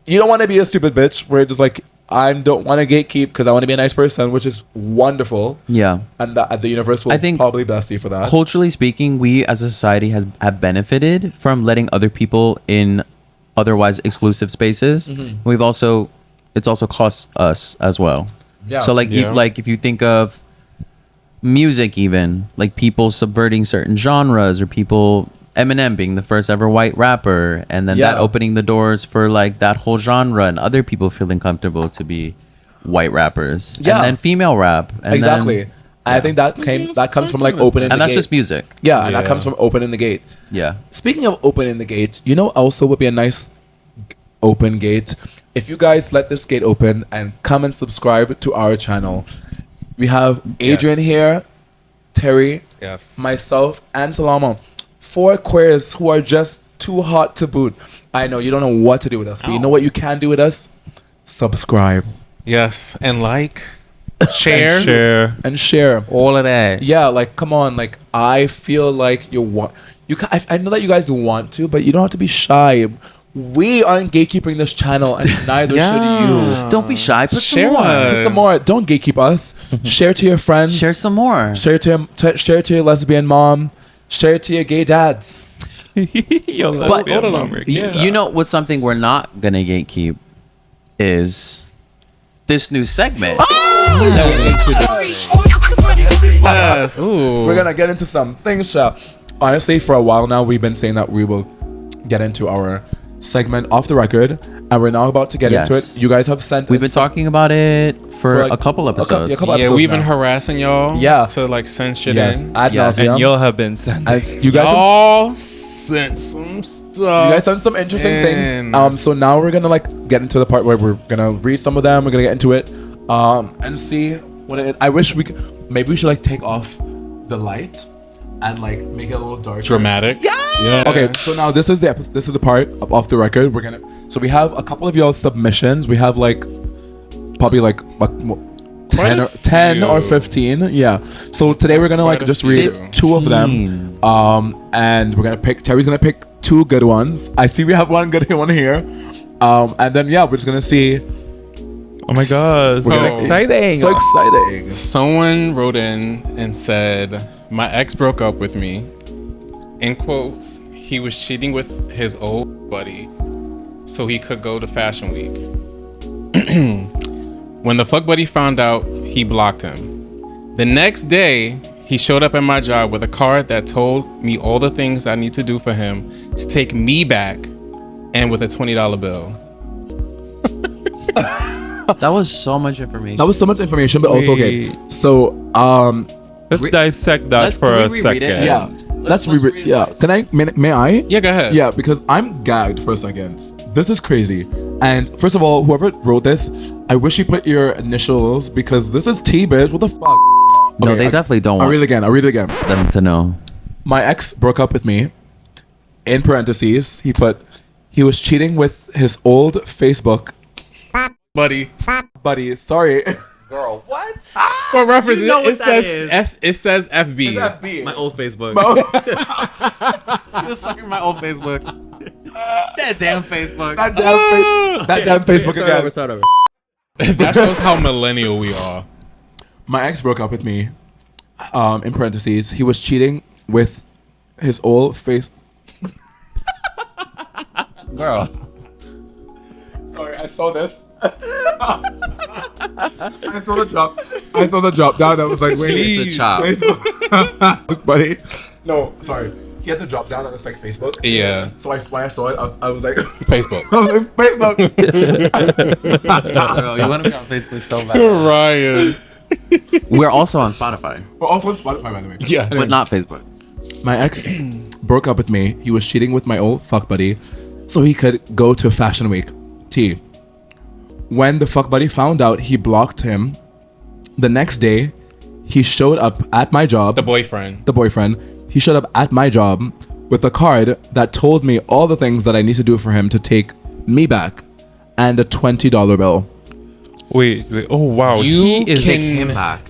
you don't want to be a stupid bitch where it's just like I don't want to gatekeep because I want to be a nice person, which is wonderful, Yeah. and the universe will I think probably bless you for that. Culturally speaking, we as a society have benefited from letting other people in otherwise exclusive spaces. It's also cost us as well. Yeah. So like Yeah. like if you think of music, even like people subverting certain genres, or people, Eminem being the first ever white rapper, and then that Yeah. opening the doors for like that whole genre, and other people feeling comfortable to be white rappers. Yeah. And then female rap. And Exactly. then- I think that comes from like opening the and that's gate. just music. Yeah, and that Yeah. comes from opening the gate. Yeah. Speaking of opening the gate, you know, also would be a nice open gate if you guys let this gate open and come and subscribe to our channel. We have Adrian Yes. here, Terry, Yes. myself, and Selama. 4 queers who are just too hot to boot. I know you don't know what to do with us, but you know what you can do with us? Subscribe Yes. And like, share, Share. and share. all of that. Yeah, like come on, like I feel like you want I know that you guys want to, but you don't have to be shy. We aren't gatekeeping this channel, and neither should you. Don't be shy. Put Share some more. us. Just some more. Don't gatekeep us. Share to your friends. Share some more. Share to your lesbian mom. Share to your gay dads. Yo, But let's be a bummer. you know what's something we're not gonna gatekeep is this new segment. Yes. Ooh. We're gonna get into some things, Sha. Honestly, for a while now, we've been saying that we will get into our segment off the record, and we're now about to get into Yes. it. You guys have sent. We've been talking about it for like a couple episodes. a couple Yeah, episodes we've been now. harassing y'all. Yeah. To like send shit Yes, in. ad Yes. nauseam. And y'all have been sending. And you guys have Y'all sent some stuff. You guys done some interesting things. So now we're gonna like get into the part where we're gonna read some of them. We're gonna get into it, and see what it. I wish we could. Maybe we should like take off the light and like make it a little darker. Dramatic. Yeah. Okay, so now this is the part of off the record. We're gonna. So we have a couple of y'all's submissions. We have like probably like 10 or 15. Yeah. So today we're gonna like Quite a just few. read 2 of them. And we're gonna pick. Terry's gonna pick 2 good ones. I see we have one good one here. And then yeah, we're just gonna see. Oh my god, so Oh. exciting. So exciting. Someone wrote in and said, "My ex broke up with me. In quotes, he was cheating with his old buddy so he could go to Fashion Week. When the fuck buddy found out, he blocked him. The next day, He showed up at my job with a card that told me all the things I need to do for him to take me back, and with a $20 bill. That was so much information. That was so much information, but also okay. Wait. So Let's dissect that for a second. yeah, let's read reread. it Yeah, twice. can I? May I? Yeah, go ahead. Yeah, because I'm gagged for a second. This is crazy. And first of all, whoever wrote this, I wish you put your initials because this is T, bitch. What the fuck? No, Okay, they definitely don't I'll want read it again. I'll read it again. them to know. My ex broke up with me. In parentheses, he put, he was cheating with his old Facebook Buddy. buddy. Sorry. Girl, what? For reference, You know what it that says it says FB. My old Facebook. He was fucking my old Facebook. That damn Facebook. That damn Facebook again. Start over. That shows how millennial we are. My ex broke up with me. In parentheses, he was cheating with his old face. Girl. Sorry, I saw this. I saw the drop down. I was like, wait, It's a chop. Facebook, buddy. No, sorry. He had the drop down that looks like Facebook. Yeah. So when I saw it, I was like, Facebook. I was like, Facebook. Girl, you want to be on Facebook so bad. Ryan. We're also on Spotify, We're also on Spotify, by the way. Yes. but not Facebook. My ex broke up with me. He was cheating with my old fuck buddy, so he could go to Fashion Week. T. When the fuck buddy found out, he blocked him. The next day, he showed up at my job. The boyfriend. The boyfriend. He showed up at my job with a card that told me all the things that I need to do for him to take me back, and a $20 bill. Wait. Oh wow. You He is Take him back.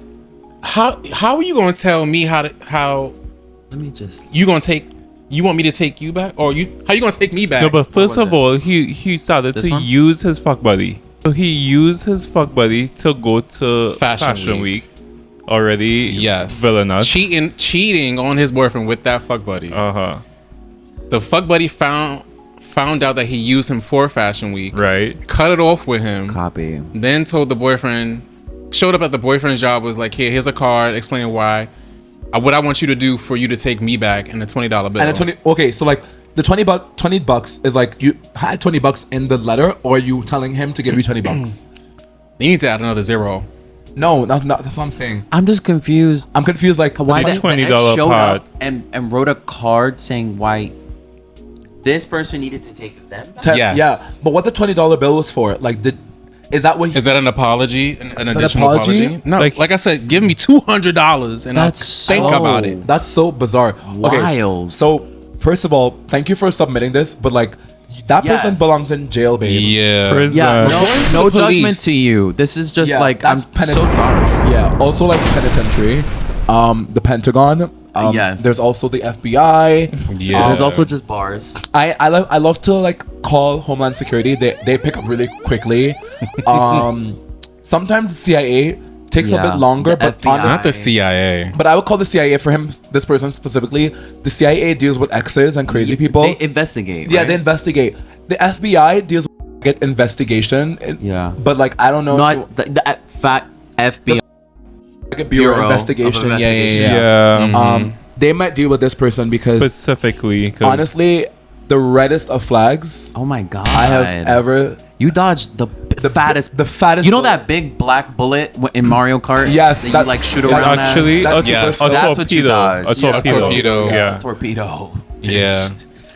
How are you gonna tell me how Let me just. you gonna take? You want me to take you back, or how you gonna take me back? No, but first was of it? all, he started This to one? use his fuck buddy. So he used his fuck buddy to go to Fashion Week. Week. Already Yes. villainous. Cheating on his boyfriend with that fuck buddy. Uh-huh. The fuck buddy found out that he used him for Fashion Week. Right. Cut it off with him. Copy. Then told the boyfriend, showed up at the boyfriend's job, was like, here's a card explaining why, what I want you to do for you to take me back, and a $20 bill. And a 20. Okay, so like the $20 is like you had $20 in the letter, or you telling him to give you $20. You need to add another zero. No, that's what I'm saying. I'm just confused. I'm confused. Like Why the the $20 ex showed pod. up and wrote a card saying why this person needed to take them back? Yes. Yeah, but what the $20 bill was for? Like, is that what? Is that an apology? An an additional apology? apology? No, Like- like I said, give me $200 and That's I'll think so- about it. That's so bizarre. Okay, Wild. so first of all, thank you for submitting this, but like that person Yes. belongs in jail, babe. Yeah. Prison. Yeah, Going to no the police. judgment to you. This is just Yeah, like I'm that's so sorry. Yeah. Also, like penitentiary, the Pentagon. Yes. There's also the FBI. Yeah. There's also just bars. I love to like call Homeland Security. They pick up really quickly. Sometimes the CIA takes a Yeah, bit longer, the but FBI. Not the CIA. but I would call the CIA for him. This person specifically, the CIA deals with exes and crazy people. They investigate. Yeah, right? they investigate. The FBI deals with investigation. Yeah. But like I don't know. Not the fat FBI. like a bureau Bureau of investigation. Yeah, Investigation. Yeah. They might deal with this person because Specifically, 'cause honestly, the reddest of flags Oh my god. I have ever. You dodged the fattest. the fattest. You know that big black bullet in Mario Kart? Yes, That, that- you like shoot yeah, around. actually That's a, Yes. a That's what you torpedo. dodged. A Yeah, torpedo. torpedo. Yeah. Torpedo. Yeah.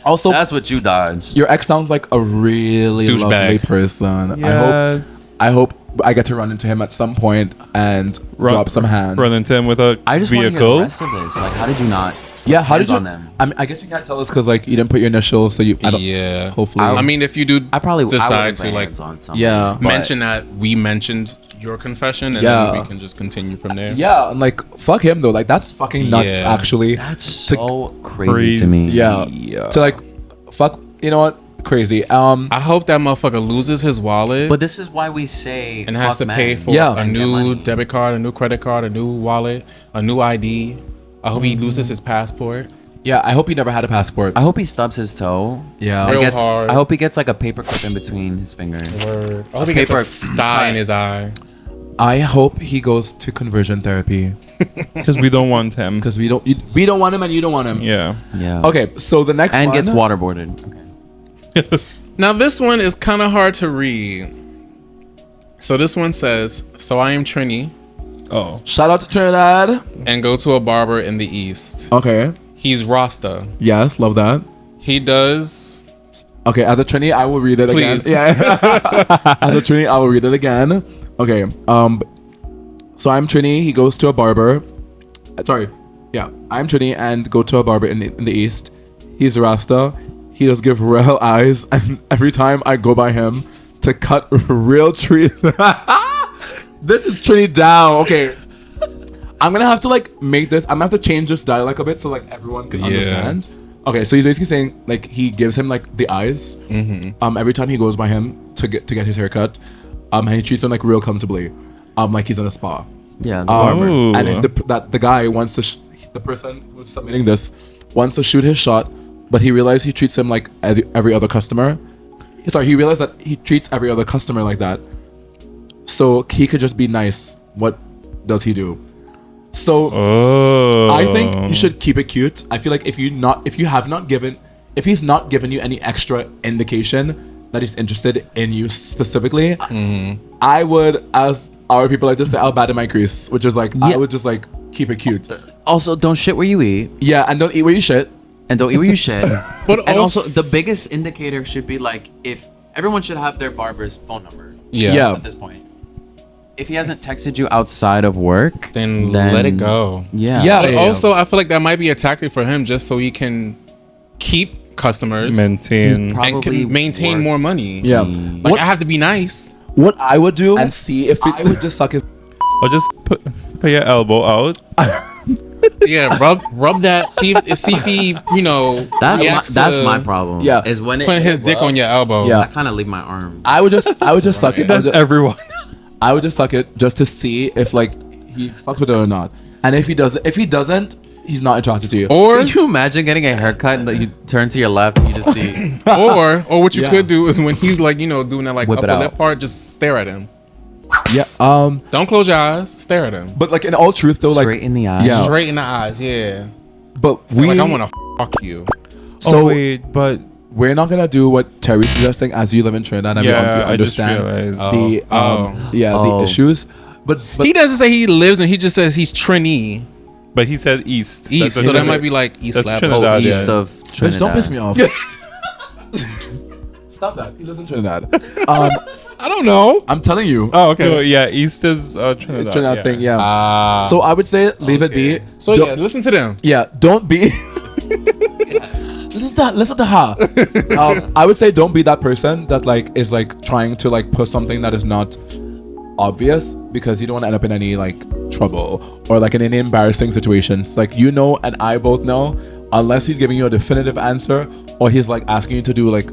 Also, That's what you dodged. your ex sounds like a really Douchebag. lovely person. Yes. I hope I get to run into him at some point and drop some hands. Run into him with a I just want to hear the vehicle. rest of this. Like, how did you not? Yeah, how did hands you? on them? I mean, I guess you can't tell us because like you didn't put your initials, so you. I don't, Yeah. Hopefully. I mean, if you do I probably decide I to like hands on something. Yeah. but- mention that we mentioned your confession, and Yeah. then we can just continue from there. Yeah, and like fuck him though. Like that's fucking nuts. Yeah. Actually. That's To- so crazy to me. Yeah. To like, fuck. You know what? Crazy. I hope that motherfucker loses his wallet But this is why we say and has to fuck pay men. for Yeah. a And their new money. debit card, a new credit card, a new wallet, a new ID. I hope he loses his passport. Yeah. I hope he never had a passport. I hope he stubs his toe. Yeah. And Real gets, hard. I hope he gets like a paper clip in between his fingers. I hope he gets a paper sty in cut. his eye. I hope he goes to conversion therapy Because we don't want him. because we don't want him and you don't want him. Yeah. Yeah. Okay, so the next And one gets waterboarded. Okay. Now this one is kind of hard to read. So this one says, "So I am Trini Oh. Shout out to Trinidad. and go to a barber in the East. Okay. He's Rasta. Yes, love that. He does." Okay, as a Trini, I will read it Please. again. Yeah. As a Trini, I will read it again. Okay. So I'm Trini. He goes to a barber. Sorry. Yeah. I'm Trini and go to a barber in the East. He's a Rasta. He does give real eyes, and every time I go by him to cut real trees. This is Trini down. Okay. I'm gonna have to like make this. I'm gonna have to change this dialect a bit so like everyone can Yeah. understand. Okay, so he's basically saying like he gives him like the eyes. Every time he goes by him to get his haircut, and he treats him like real comfortably, like he's in a spa. Yeah. The barber. Ooh. And the guy wants to the person who's submitting this wants to shoot his shot, but he realized he treats him like every other customer. Sorry, he realized that he treats every other customer like that. So he could just be nice. What does he do? So Oh. I think you should keep it cute. I feel like if he's not given you any extra indication that he's interested in you specifically, I would, as our people like to say, I'll bat in my crease, which is like I Yeah. would just like keep it cute. Also, don't shit where you eat. Yeah, and don't eat where you shit. And don't eat where you shit. But And also, also- the biggest indicator should be like if everyone should have their barber's phone number. Yeah. At this point, if he hasn't texted you outside of work, Then let it go. Yeah. Yeah. But also, I feel like that might be a tactic for him just so he can keep customers Maintain. He's and probably can maintain work- more money. Yeah. Like, What I have to be nice. what I would do and see if I would just suck his. Or just put your elbow out. Yeah, rub that. See if he, reacts That's to my problem. Yeah. Is when it putting his dick on your elbow. Yeah. I kind of leave my arm. I would just suck it. That's everyone. I would just suck it just to see if like he fucks with it or not. And if he doesn't, he's not attracted to you. Or Can you imagine getting a haircut and that you turn to your left and you just see? or what you Yeah. could do is when he's like, doing that like Whip it upper out. lip part, just stare at him. Yeah. Don't close your eyes. Stare at him. But like in all truth though, Straight like in the eyes. Yeah. Straight in the eyes. Yeah. but Stare we like I want to fuck you. so Oh, wait, but we're not gonna do what Terry's suggesting as you live in Trinidad and Yeah, we I just understand realized. the the Oh. issues. But He doesn't say he lives and he just says he's Trini but he said east. East. That's So what that he might said. be like East That's Lab. Trinidad. Oh, Yeah. east of Trinidad. bitch, don't piss me off. Stop that. He lives in Trinidad. I don't know. I'm telling you. Oh, okay. No, yeah, east is Trinidad. Trinidad yeah. thing, yeah. Ah. So I would say leave it be. So Don't- yeah, listen to them. Yeah, don't be. Listen to her. I would say don't be that person that like is like trying to like put something that is not obvious because you don't want to end up in any like trouble or like in any embarrassing situations. Like and I both know, unless he's giving you a definitive answer or he's like asking you to do like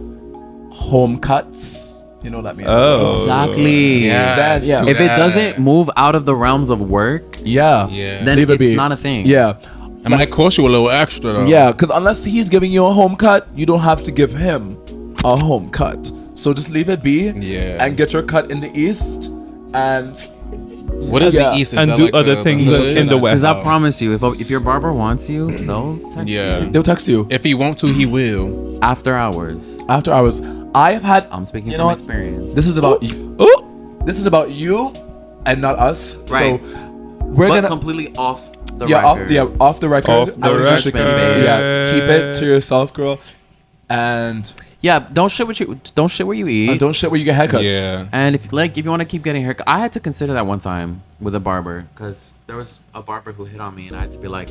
home cuts. You know what that means? Oh. Exactly. Yeah. Then, yeah. If it doesn't move out of the realms of work, Yeah. Yeah. then Leave it it's be. not a thing. Yeah. It might cost you a little extra though. Yeah, because unless he's giving you a home cut, you don't have to give him a home cut. So just leave it be. Yeah. And get your cut in the east. And What is Yeah. the East? Is And that do like other the things hood? in the west. Because I promise you, if your barber wants you, they'll text Yeah. you they'll text you If he want to, he will. after hours. after hours. I have had. I'm speaking You from know what? experience. This is about you. This is about you, and not us. Right. So we're But gonna completely off the off record. off the record. Off the I would just- record. Yeah, keep it to yourself, girl. And Yeah, don't shit where you eat. don't shit where you get haircuts. Yeah. And if you want to keep getting haircut, I had to consider that one time with a barber because there was a barber who hit on me, and I had to be like,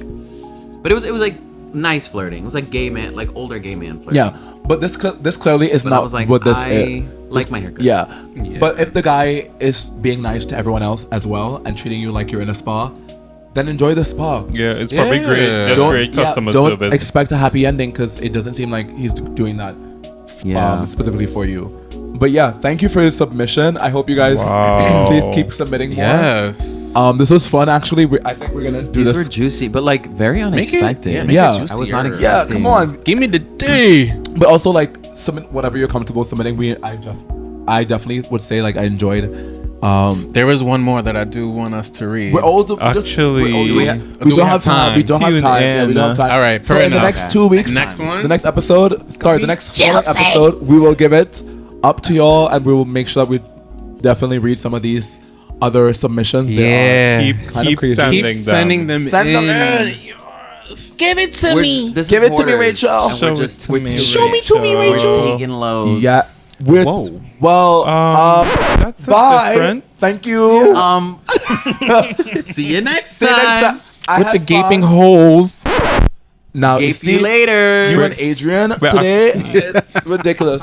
but it was like nice flirting. It was like gay man, like older gay man flirting. Yeah, but this clearly is But not I was like, what this I is. like my haircuts. Yeah. Yeah. But if the guy is being nice to everyone else as well and treating you like you're in a spa, then enjoy the spa. Yeah, it's probably Yeah. great. Just Don't- great customer don't service. expect a happy ending because it doesn't seem like he's doing that Yeah. specifically for you. But yeah, thank you for your submission. I hope you guys Wow. please keep submitting more. Yes. This was fun actually. I think we're gonna do These this. were juicy, but like very unexpected. make Yeah. it I was not juicier. expecting. yeah, come on. Give me the day. But also like submit whatever you're comfortable submitting. I definitely would say like I enjoyed There is one more that I do want us to read. We're old. Actually, we do we don't have have time. We don't have Tune time. Yeah, we don't have in. time. All right, So fair in the enough. next 2 weeks, Next one? the next episode. Sorry, the next following episode, we will give it up to y'all, and we will make sure that we definitely read some of these other submissions. Yeah. keep crazy. sending Keep them. sending them Send them in. in. Give it to me. This Give is it to me, hoarders, Rachel. and Show we're it just to we're me, taking- Show me to me, We're Rachel. taking loads. Yeah. With Whoa. well, That's a bye. different. Thank you. See you next See you next time. time. I With had the gaping fun. holes. Now Gape you later. You and Adrian Wait, today. Ridiculous.